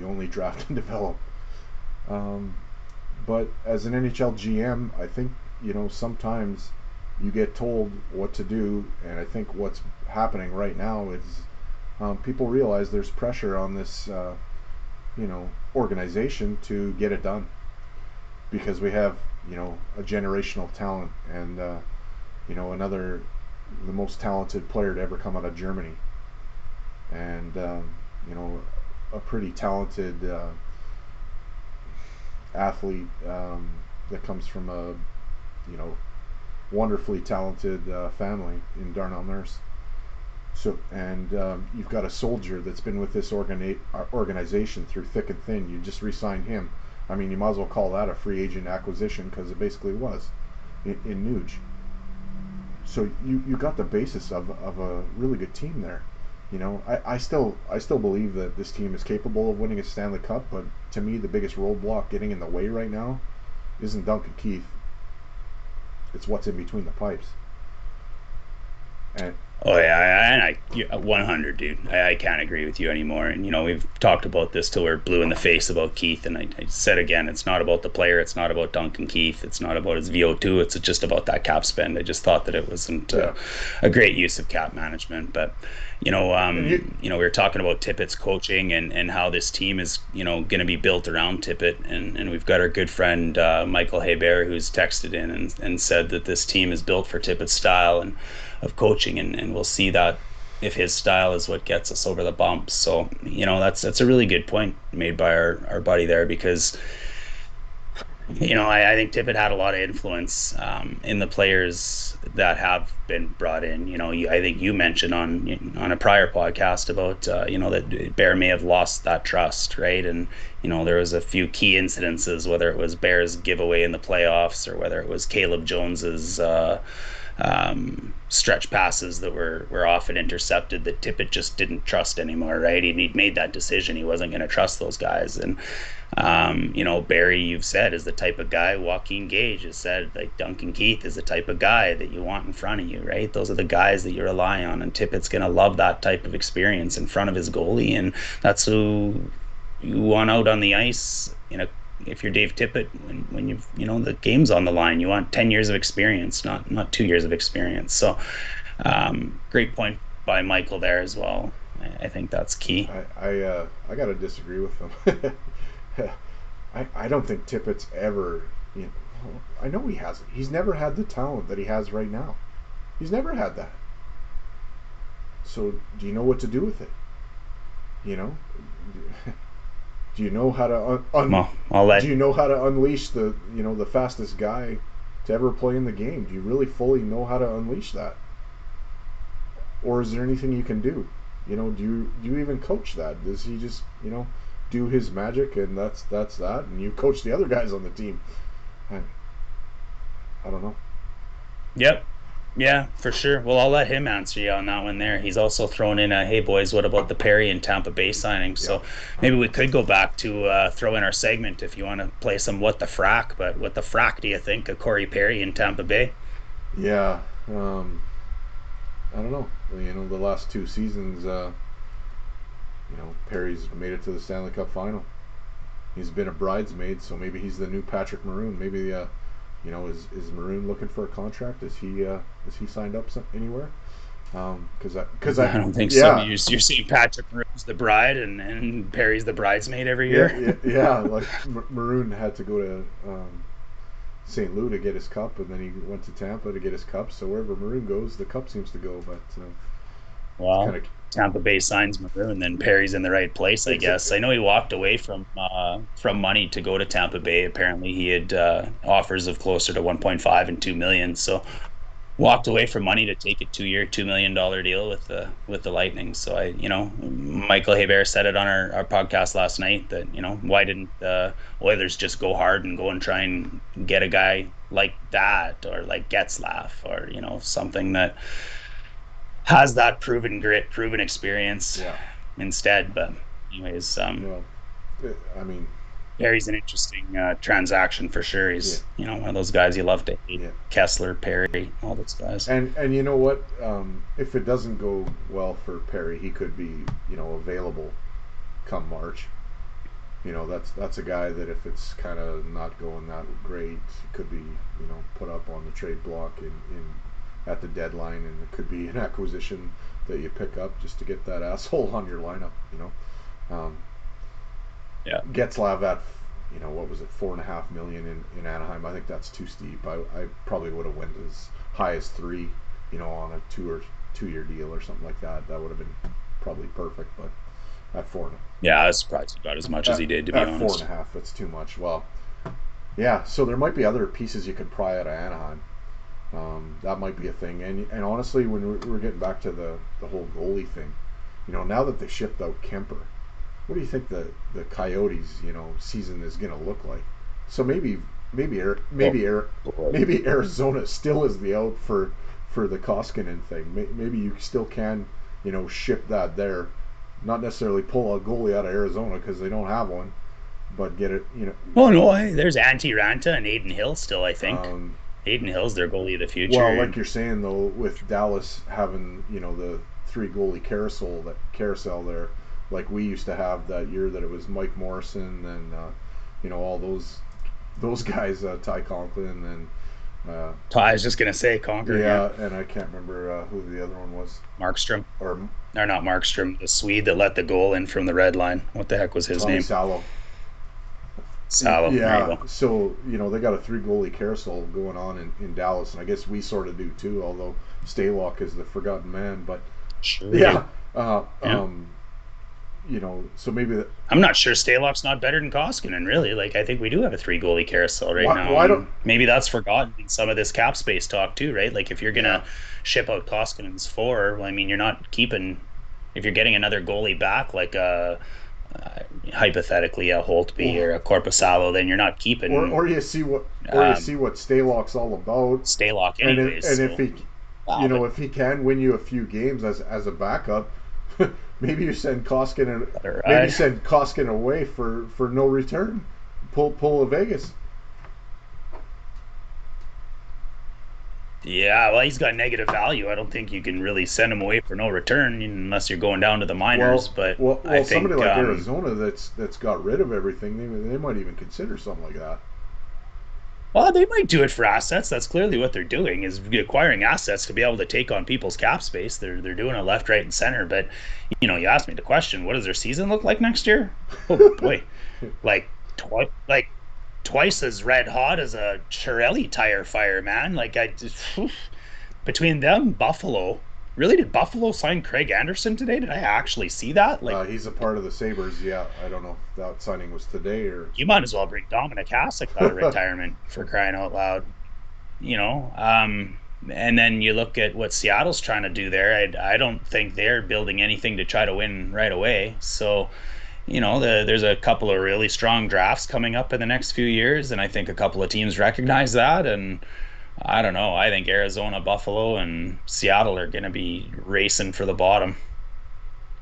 Speaker 2: But as an NHL GM, I think, sometimes you get told what to do, and I think what's happening right now is people realize there's pressure on this, organization to get it done, because we have, a generational talent, and the most talented player to ever come out of Germany, and a pretty talented athlete that comes from a wonderfully talented family in Darnell Nurse. So, and you've got a soldier that's been with this organization through thick and thin. You just re-signed him. I mean, you might as well call that a free agent acquisition, because it basically was in Nuge. So you got the basis of a really good team there. I still believe that this team is capable of winning a Stanley Cup, but to me, the biggest roadblock getting in the way right now isn't Duncan Keith. It's what's in between the pipes. And
Speaker 1: Oh yeah, 100, dude. I can't agree with you anymore. And we've talked about this till we're blue in the face about Keith. And I said again, it's not about the player. It's not about Duncan Keith. It's not about his VO2. It's just about that cap spend. I just thought that it wasn't a great use of cap management. But we were talking about Tippett's coaching and how this team is going to be built around Tippett. And we've got our good friend Michael Hebert, who's texted in and said that this team is built for Tippett's style and of coaching, and we'll see that if his style is what gets us over the bumps. So that's a really good point made by our buddy there, because I think Tippett had a lot of influence in the players that have been brought in. I think you mentioned on a prior podcast about that Bear may have lost that trust, right? And there was a few key incidences, whether it was Bear's giveaway in the playoffs or whether it was Caleb Jones's stretch passes that were often intercepted, that Tippett just didn't trust anymore, right? He'd made that decision. He wasn't going to trust those guys. And Barry, you've said, is the type of guy. Joaquin Gage has said, like, Duncan Keith is the type of guy that you want in front of you, right? Those are the guys that you rely on, and Tippett's going to love that type of experience in front of his goalie, and that's who you want out on the ice. If you're Dave Tippett, when you've the game's on the line, you want 10 years of experience, not 2 years of experience. So great point by Michael there as well. I think that's key.
Speaker 2: I got to disagree with him. I don't think Tippett's ever, I know he hasn't. He's never had the talent that he has right now. He's never had that. So do you know what to do with it? Do you know how to do you know how to unleash the the fastest guy to ever play in the game? Do you really fully know how to unleash that? Or is there anything you can do? Do you even coach that? Does he just do his magic and that's that, and you coach the other guys on the team? I don't know.
Speaker 1: Yep. Yeah, for sure. Well, I'll let him answer you on that one there. He's also thrown in hey boys, what about the Perry and Tampa Bay signing? So maybe we could go back to throw in our segment if you want to play some What the Frack. But what the frack do you think of Corey Perry in Tampa Bay?
Speaker 2: Yeah, I don't know. The last 2 seasons, Perry's made it to the Stanley Cup final. He's been a bridesmaid, so maybe he's the new Patrick Maroon. Maybe is Maroon looking for a contract? Is he signed up anywhere? Because I
Speaker 1: don't think so. You're seeing Patrick Maroon's the bride and Perry's the bridesmaid every year.
Speaker 2: Yeah. Like Maroon had to go to St. Louis to get his cup, and then he went to Tampa to get his cup. So wherever Maroon goes, the cup seems to go. But
Speaker 1: Tampa Bay signs Maroon, then Perry's in the right place, I guess. I know he walked away from money to go to Tampa Bay. Apparently, he had offers of closer to 1.5 and 2 million. So walked away from money to take a 2-year, $2 million deal with the Lightning. So Michael Hebert said it on our podcast last night that why didn't the Oilers just go hard and go and try and get a guy like that, or like Getzlaf, or something that has that proven grit, proven experience instead. But anyways, Perry's an interesting transaction for sure. He's one of those guys you love to hate. Yeah. Kessler, Perry, all those guys.
Speaker 2: And you know what? If it doesn't go well for Perry, he could be available come March. that's a guy that if it's kind of not going that great, could be put up on the trade block in at the deadline, and it could be an acquisition that you pick up just to get that asshole on your lineup.
Speaker 1: Yeah.
Speaker 2: Getzlav at what was it, $4.5 million in Anaheim. I think that's too steep. I probably would have went as high as 3, on a 2-year deal or something like that. That would have been probably perfect, but at 4.
Speaker 1: Yeah, I was surprised he got as much as he did, to be honest.
Speaker 2: At 4.5, that's too much. Well, yeah. So there might be other pieces you could pry out of Anaheim. That might be a thing. And honestly, when we're getting back to the whole goalie thing, now that they shipped out Kemper, what do you think the Coyotes season is going to look like? So maybe Arizona still is the out for the Koskinen thing. Maybe you still can ship that there, not necessarily pull a goalie out of Arizona because they don't have one, but get it.
Speaker 1: Oh no, there's Antti Ranta and Aiden Hill still. I think Aiden Hill's their goalie of the future.
Speaker 2: Well, like you're saying though, with Dallas having the 3 goalie carousel there, like we used to have that year that it was Mike Morrison and all those guys, Ty Conklin and
Speaker 1: I was just gonna say Conker.
Speaker 2: Yeah, and I can't remember who the other one was.
Speaker 1: Markstrom.
Speaker 2: Or
Speaker 1: not Markstrom, the Swede that let the goal in from the red line. What the heck was his name?
Speaker 2: Salo. Yeah, so they got a 3 goalie carousel going on in Dallas, and I guess we sort of do too. Although Stalock is the forgotten man, but
Speaker 1: sure.
Speaker 2: Yeah.
Speaker 1: Yeah.
Speaker 2: So maybe
Speaker 1: I'm not sure Stalock's not better than Koskinen, really. Like, I think we do have a 3 goalie carousel right now.
Speaker 2: Why don't,
Speaker 1: maybe that's forgotten in some of this cap space talk too, right? Like, if you're gonna ship out Koskinen's 4, well, I mean, you're not keeping. If you're getting another goalie back, like hypothetically a Holtby or a Korpisalo, then you're not keeping.
Speaker 2: Or you see what Stalock's all about.
Speaker 1: Stalock, anyways.
Speaker 2: And if he, if he can win you a few games as a backup. Maybe you send Koskinen.
Speaker 1: Right.
Speaker 2: Maybe send Koskinen away for no return. Pull a Vegas.
Speaker 1: Yeah, well, he's got negative value. I don't think you can really send him away for no return unless you're going down to the minors.
Speaker 2: Well,
Speaker 1: I think
Speaker 2: somebody like Arizona that's got rid of everything, they might even consider something like that.
Speaker 1: Well, they might do it for assets. That's clearly what they're doing, is acquiring assets to be able to take on people's cap space. They're doing it left, right, and center. But, you asked me the question, what does their season look like next year? Oh, boy. Twice as red hot as a Chiarelli tire fire, man. Between them, Buffalo. Really, did Buffalo sign Craig Anderson today? Did I actually see that?
Speaker 2: He's a part of the Sabres, yeah. I don't know if that signing was today or...
Speaker 1: You might as well bring Dominic Hasek out of retirement, for crying out loud. And then you look at what Seattle's trying to do there. I don't think they're building anything to try to win right away. So, there's a couple of really strong drafts coming up in the next few years, and I think a couple of teams recognize that, and... I don't know. I think Arizona, Buffalo, and Seattle are going to be racing for the bottom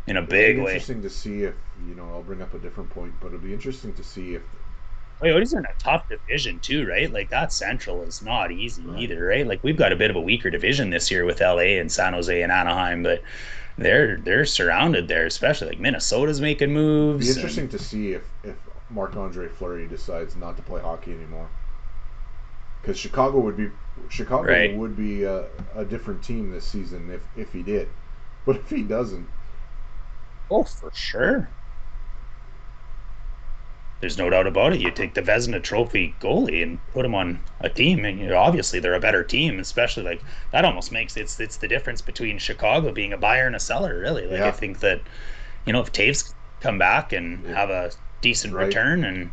Speaker 1: in a big way.
Speaker 2: Interesting to see if, I'll bring up a different point, but it'll be interesting to see if...
Speaker 1: Coyotes are in a tough division too, right? Like, that Central is not easy either, right? Like, we've got a bit of a weaker division this year with LA and San Jose and Anaheim, but they're surrounded there, especially like Minnesota's making moves.
Speaker 2: It'll be interesting to see if Marc-Andre Fleury decides not to play hockey anymore. Because Chicago would be a different team this season if he did, but if he doesn't,
Speaker 1: oh, for sure, there's no doubt about it. You take the Vezina Trophy goalie and put him on a team, and obviously they're a better team. Especially like that almost makes it's the difference between Chicago being a buyer and a seller. Really, I think that if Taves come back and have a decent return, and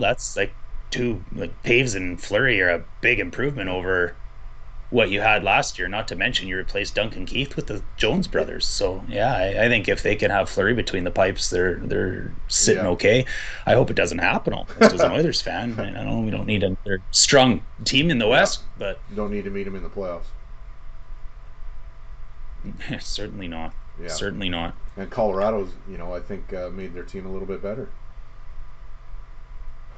Speaker 1: that's like. Taves and Fleury are a big improvement over what you had last year. Not to mention you replaced Duncan Keith with the Jones brothers. So yeah, I think if they can have Fleury between the pipes, they're sitting okay. I hope it doesn't happen. Almost as an Oilers fan, I know we don't need another strong team in the West, but
Speaker 2: don't need to meet them in the playoffs.
Speaker 1: Certainly not.
Speaker 2: Yeah.
Speaker 1: Certainly not.
Speaker 2: And Colorado's, I think made their team a little bit better.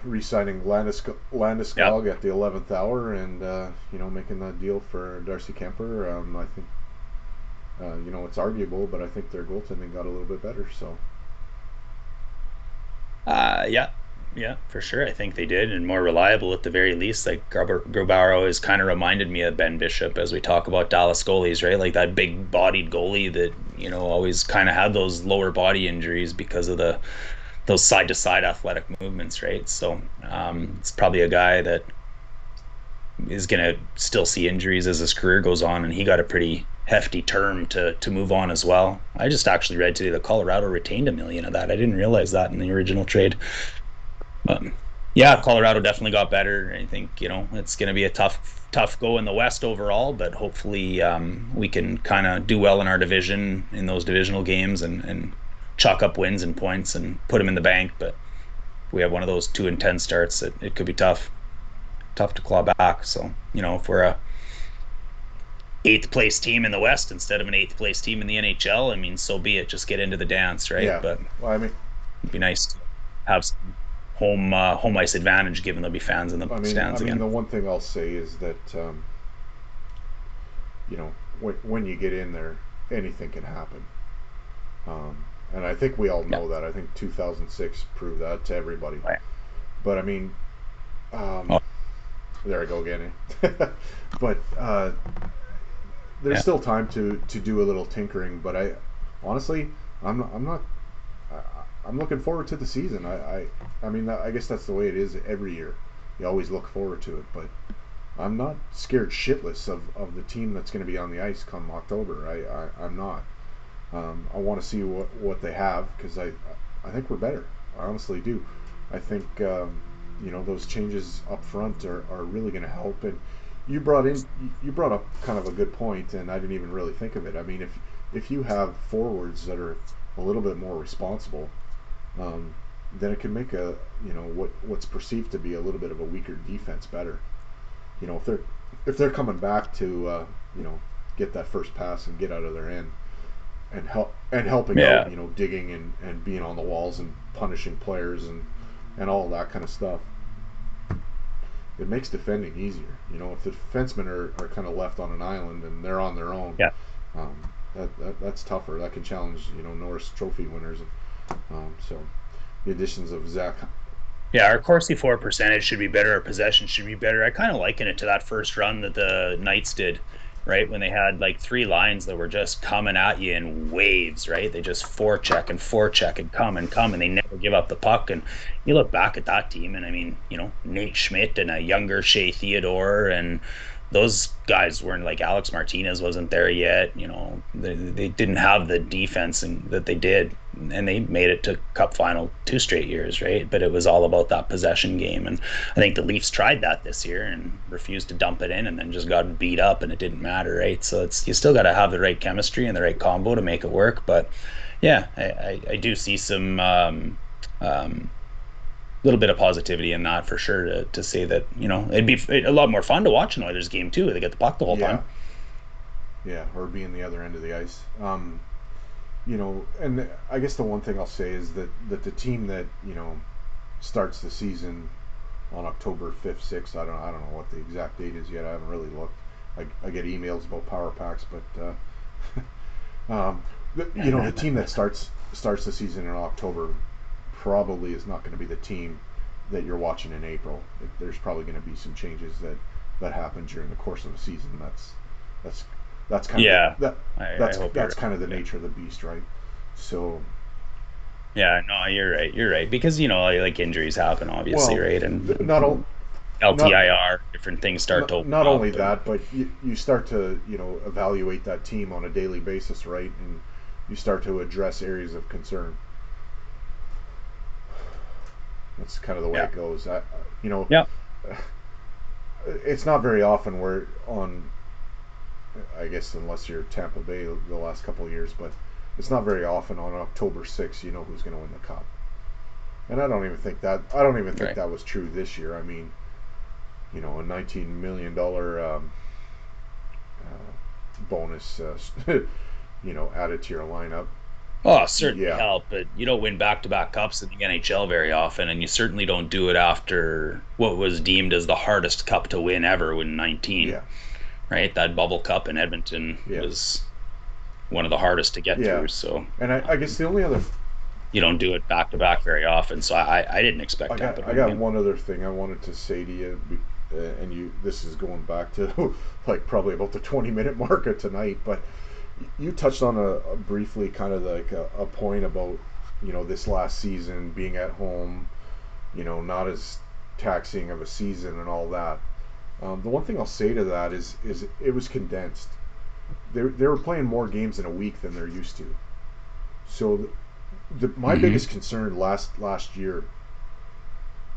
Speaker 2: Re-signing Landeskog at the 11th hour, and making that deal for Darcy Kemper. I think it's arguable, but I think their goaltending got a little bit better. So
Speaker 1: Yeah, yeah, for sure. I think they did, and more reliable at the very least. Like Grubauer has kind of reminded me of Ben Bishop as we talk about Dallas goalies, right? Like that big-bodied goalie that always kind of had those lower body injuries because of those side-to-side athletic movements, right? So it's probably a guy that is going to still see injuries as his career goes on, and he got a pretty hefty term to move on as well. I just actually read today that Colorado retained $1 million of that. I didn't realize that in the original trade. Yeah, Colorado definitely got better. I think it's going to be a tough go in the West overall, but hopefully we can kind of do well in our division in those divisional games and chalk up wins and points and put them in the bank. But if we have one of those 2-10 starts, it could be tough to claw back. So if we're a eighth place team in the West instead of an eighth place team in the NHL, I mean, so be it. Just get into the dance, right?
Speaker 2: Yeah.
Speaker 1: But
Speaker 2: well, I mean,
Speaker 1: it'd be nice to have some home ice advantage, given there'll be fans in the stands again.
Speaker 2: The one thing I'll say is that when you get in there, anything can happen, and I think we all know that. I think 2006 proved that to everybody.
Speaker 1: Right.
Speaker 2: But I mean, there I go again. But there's still time to do a little tinkering. But I'm looking forward to the season. I mean, I guess that's the way it is every year. You always look forward to it, but I'm not scared shitless of the team that's going to be on the ice come October. I'm not. I want to see what they have, because I think we're better. I honestly do. I think those changes up front are really going to help. And you brought up kind of a good point, and I didn't even really think of it. I mean, if you have forwards that are a little bit more responsible, then it can make what's perceived to be a little bit of a weaker defense better. If they're coming back to get that first pass and get out of their end and helping out, digging and being on the walls and punishing players and all that kind of stuff, it makes defending easier. If the defensemen are kind of left on an island and they're on their own, that's tougher. That can challenge Norris Trophy winners. So the additions of Zach.
Speaker 1: Yeah, our Corsi for percentage should be better. Our possession should be better. I kind of liken it to that first run that the Knights did, right? When they had like 3 lines that were just coming at you in waves, right? They just forecheck and come, and they never give up the puck. And you look back at that team, and I mean, Nate Schmidt and a younger Shea Theodore, and those guys weren't, like, Alex Martinez wasn't there yet. They didn't have the defense that they did, and they made it to Cup final 2 straight years, right? But it was all about that possession game, and I think the Leafs tried that this year and refused to dump it in, and then just got beat up, and it didn't matter, right? So you still got to have the right chemistry and the right combo to make it work. But yeah, I do see some little bit of positivity in that, for sure, to say that it'd be a lot more fun to watch an Oilers game too. They get the puck the whole time.
Speaker 2: Yeah, or being the other end of the ice. And I guess the one thing I'll say is that the team that starts the season on October 5th, 6th. I don't know what the exact date is yet. I haven't really looked. I get emails about power packs, but the team that starts the season in October probably is not going to be the team that you're watching in April. There's probably going to be some changes that happen during the course of a season. That's kind of that's kind of the nature of the beast, right? So
Speaker 1: yeah, no, you're right, because like injuries happen, obviously, right? And
Speaker 2: not all
Speaker 1: LTIR, different things start to open
Speaker 2: not
Speaker 1: up,
Speaker 2: only that, but you start to evaluate that team on a daily basis, right? And you start to address areas of concern. That's kind of the way it goes. It's not very often we're on, I guess, unless you're Tampa Bay the last couple of years, but it's not very often on October 6th who's going to win the Cup. And I don't even think that that was true this year. I mean, a $19 million bonus added to your lineup.
Speaker 1: Oh, certainly help, but you don't win back-to-back cups in the NHL very often, and you certainly don't do it after what was deemed as the hardest cup to win ever in 19.
Speaker 2: Yeah.
Speaker 1: Right? That bubble cup in Edmonton was one of the hardest to get through. So,
Speaker 2: and I guess the only other
Speaker 1: you don't do it back to back very often. So I didn't expect Tampa to
Speaker 2: I got
Speaker 1: win.
Speaker 2: one other thing I wanted to say to you, and this is going back to like probably about the 20-minute mark of tonight, but you touched on a briefly kind of like a point about, you know, this last season being at home, you know, not as taxing of a season and all that. The one thing I'll say to that is it was condensed. They were playing more games in a week than they're used to. So my biggest concern last year,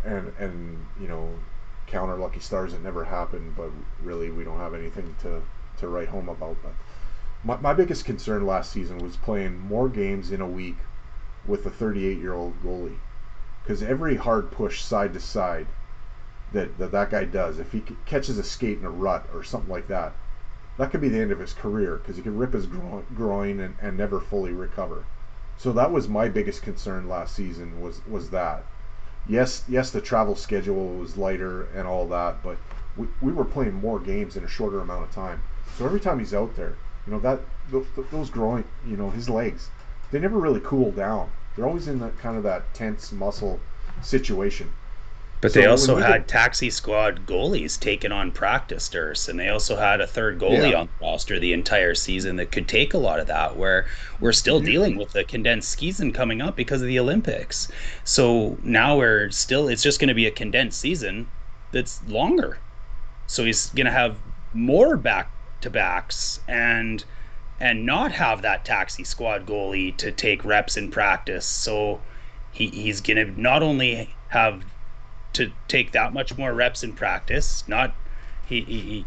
Speaker 2: and you know, counter Lucky Stars, it never happened, but really we don't have anything to write home about. But my biggest concern last season was playing more games in a week with a 38-year-old goalie, because every hard push side to side that guy does, if he catches a skate in a rut or something like that, that could be the end of his career, because he could rip his groin and never fully recover. So that was my biggest concern last season, was that. Yes, the travel schedule was lighter and all that, but we were playing more games in a shorter amount of time. So every time he's out there, you know, those groin, you know, his legs, they never really cool down. They're always in that kind of that tense muscle situation.
Speaker 1: But
Speaker 2: So
Speaker 1: they
Speaker 2: when
Speaker 1: also
Speaker 2: we
Speaker 1: had
Speaker 2: get,
Speaker 1: taxi squad goalies taking on practice Durst, and they also had a third goalie
Speaker 2: yeah,
Speaker 1: on the roster the entire season that could take a lot of that, where we're still
Speaker 2: you,
Speaker 1: dealing with the condensed season coming up because of the Olympics. So now it's just going to be a condensed season that's longer. So he's going to have more back to backs and not have that taxi squad goalie to take reps in practice. So he's going to not only have to take that much more reps in practice. Not he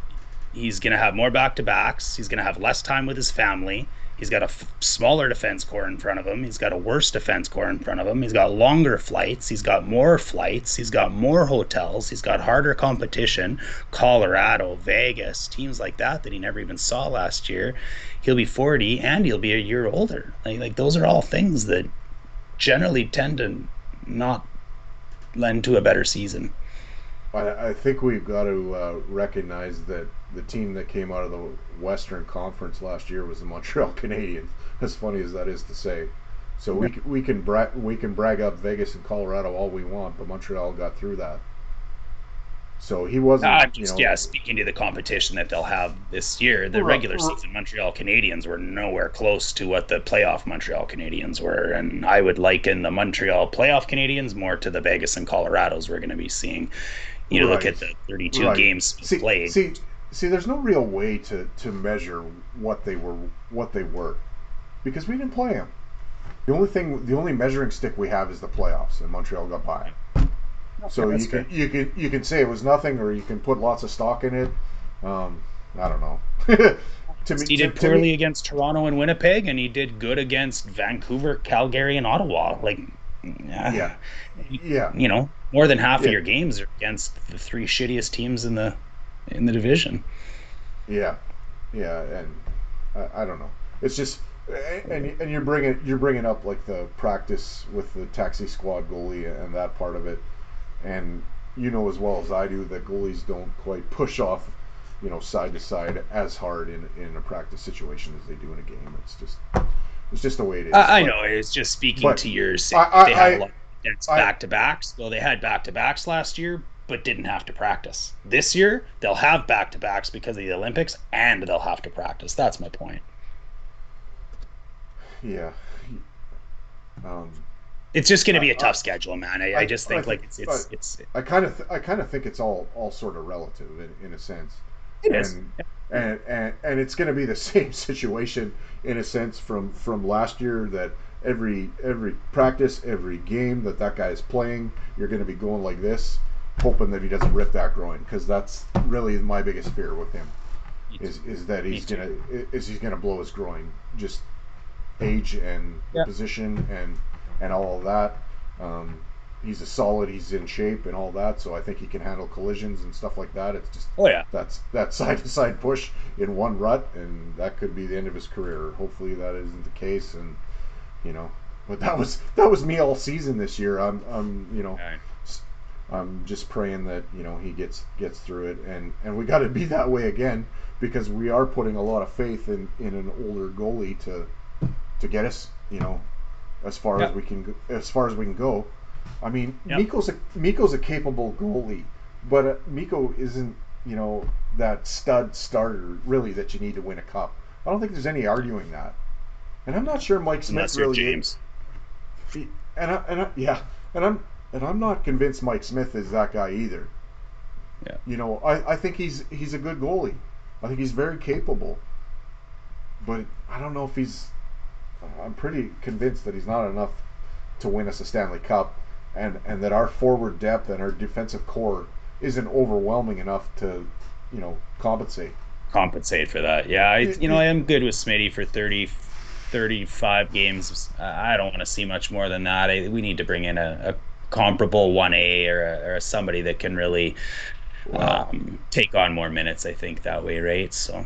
Speaker 1: he's going to have more back to backs. He's going to have less time with his family. He's got a smaller defense core in front of him. He's got a worse defense core in front of him. He's got longer flights. He's got more flights. He's got more hotels. He's got harder competition. Colorado, Vegas, teams like that he never even saw last year. He'll be 40 and he'll be a year older. Like those are all things that generally tend to not lend to a better season.
Speaker 2: I think we've got to recognize that the team that came out of the Western Conference last year was the Montreal Canadiens. As funny as that is to say, so we can brag up Vegas and Colorado all we want, but Montreal got through that. So he wasn't,
Speaker 1: I'm
Speaker 2: you
Speaker 1: just,
Speaker 2: know,
Speaker 1: yeah, speaking to the competition that they'll have this year. The
Speaker 2: r-
Speaker 1: regular
Speaker 2: r-
Speaker 1: season Montreal Canadiens were nowhere close to what the playoff Montreal Canadiens were, and I would liken the Montreal playoff Canadiens more to the Vegas and Colorados we're going to be seeing. You know, look
Speaker 2: right,
Speaker 1: at the 32
Speaker 2: right.
Speaker 1: games
Speaker 2: See,
Speaker 1: played.
Speaker 2: see, see. There's no real way to measure what they were, because we didn't play them. The only measuring stick we have is the playoffs, and Montreal got by.
Speaker 1: Okay,
Speaker 2: So
Speaker 1: that's fair.
Speaker 2: you can say it was nothing, or you can put lots of stock in it. I don't know.
Speaker 1: He did
Speaker 2: To me,
Speaker 1: poorly against Toronto and Winnipeg, and he did good against Vancouver, Calgary, and Ottawa. Like,
Speaker 2: yeah, yeah,
Speaker 1: you know, more than half of
Speaker 2: yeah,
Speaker 1: your games are against the three shittiest teams in the division.
Speaker 2: yeah, yeah, and I don't know. It's just, and you're bringing up like the practice with the taxi squad goalie and that part of it, and you know as well as I do that goalies don't quite push off, you know, side to side as hard in a practice situation as they do in a game. It's just the way it is.
Speaker 1: I know it's just speaking
Speaker 2: But
Speaker 1: to your
Speaker 2: I
Speaker 1: saying they had a lot of dense
Speaker 2: I, I
Speaker 1: back to backs. Well, they had back to backs last year, but didn't have to practice. This year, they'll have back to backs because of the Olympics, and they'll have to practice. That's my point.
Speaker 2: yeah. Um,
Speaker 1: It's just going to
Speaker 2: I,
Speaker 1: be a
Speaker 2: I,
Speaker 1: tough schedule, man. I just
Speaker 2: I
Speaker 1: think like it's
Speaker 2: I kind of think it's all sort of relative in a sense,
Speaker 1: it is.
Speaker 2: and and it's going to be the same situation in a sense from last year, that every practice, every game that guy is playing, you're going to be going like this, hoping that he doesn't rip that groin, because that's really my biggest fear with him,
Speaker 1: Me too.
Speaker 2: is that
Speaker 1: Me too.
Speaker 2: he's gonna blow his groin, just age and the
Speaker 1: Yeah.
Speaker 2: position and all of that. Um, he's in shape and all that, so I think he can handle collisions and stuff like that. It's just
Speaker 1: Oh yeah.
Speaker 2: that's that side to side push in one rut, and that could be the end of his career. Hopefully that isn't the case, and you know, but that was me all season this year. I'm you know,
Speaker 1: Right.
Speaker 2: I'm just praying that, you know, he gets through it, and we got to be that way again, because we are putting a lot of faith in an older goalie to get us, you know, as far as we can go. I mean, Mikko's a capable goalie, but Mikko isn't, you know, that stud starter really that you need to win a cup. I don't think there's any arguing that. And I'm not sure Mike Smith
Speaker 1: Unless you're
Speaker 2: really
Speaker 1: James.
Speaker 2: is. And I'm not convinced Mike Smith is that guy either.
Speaker 1: Yeah.
Speaker 2: You know, I think he's a good goalie. I think he's very capable. But I don't know if I'm pretty convinced that he's not enough to win us a Stanley Cup, and that our forward depth and our defensive core isn't overwhelming enough to, you know, compensate
Speaker 1: For that. Yeah, I am good with Smitty for 30, 35 games. I don't want to see much more than that. We need to bring in a comparable 1A or somebody that can really take on more minutes, I think, that way, right? So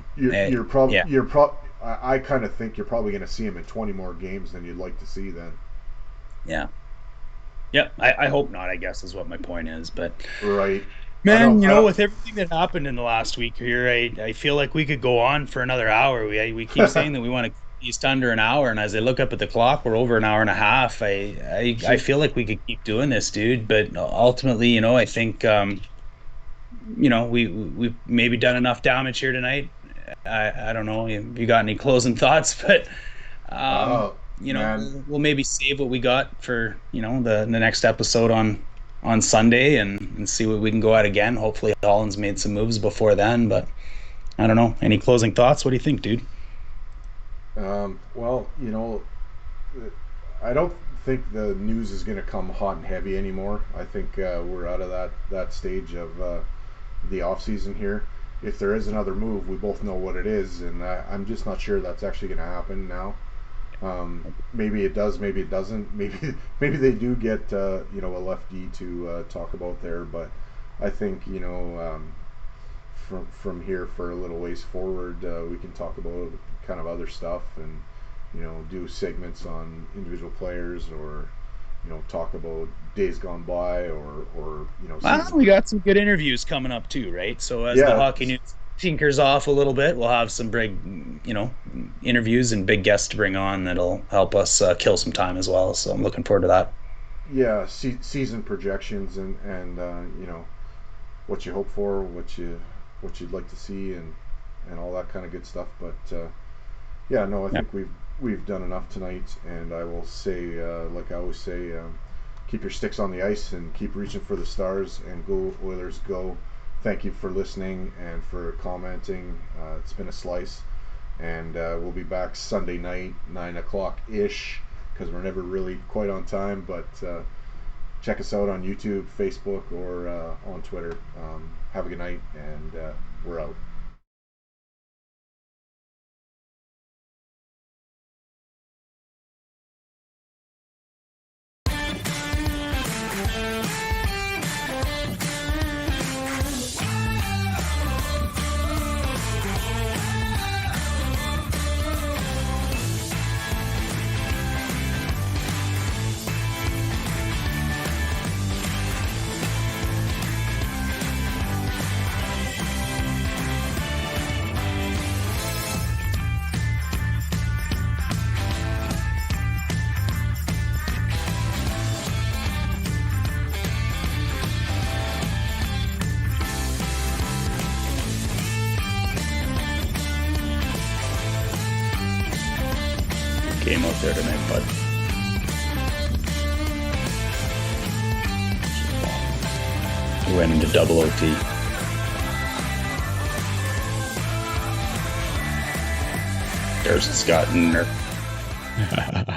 Speaker 2: I kind of think you're probably going to see him in 20 more games than you'd like to see then.
Speaker 1: Yeah, I hope not, I guess, is what my point is. But
Speaker 2: right,
Speaker 1: man, with everything that happened in the last week here, I feel like we could go on for another hour. We keep saying that we want to east under an hour, and as I look up at the clock, we're over an hour and a half. I feel like we could keep doing this, dude, but ultimately, you know, I think we've maybe done enough damage here tonight. I don't know if you got any closing thoughts, but we'll maybe save what we got for, you know, the next episode on Sunday and see what we can go at again. Hopefully Holland's made some moves before then, but I don't know. Any closing thoughts? What do you think, dude?
Speaker 2: Well, you know, I don't think the news is going to come hot and heavy anymore. I think we're out of that stage of the off season here. If there is another move, we both know what it is, and I'm just not sure that's actually going to happen now. Maybe it does, maybe it doesn't. Maybe they do get a lefty to talk about there, but I think, you know, from here for a little ways forward, we can talk about kind of other stuff and, you know, do segments on individual players, or, you know, talk about days gone by, or you know.
Speaker 1: We got some good interviews coming up too, right? So as the hockey news tinkers off a little bit, we'll have some big, you know, interviews and big guests to bring on that'll help us kill some time as well. So I'm looking forward to that.
Speaker 2: Yeah, season projections and you know, what you hope for, what you'd like to see, and all that kind of good stuff. But I think we've done enough tonight, and I will say, like I always say, keep your sticks on the ice and keep reaching for the stars, and go Oilers go. Thank you for listening and for commenting. It's been a slice, and we'll be back Sunday night, 9 o'clock ish, because we're never really quite on time. But check us out on YouTube, Facebook, or on Twitter. Have a good night, and we're out.
Speaker 1: Game out there tonight, bud. We went into double OT. There's Scott and Nerf.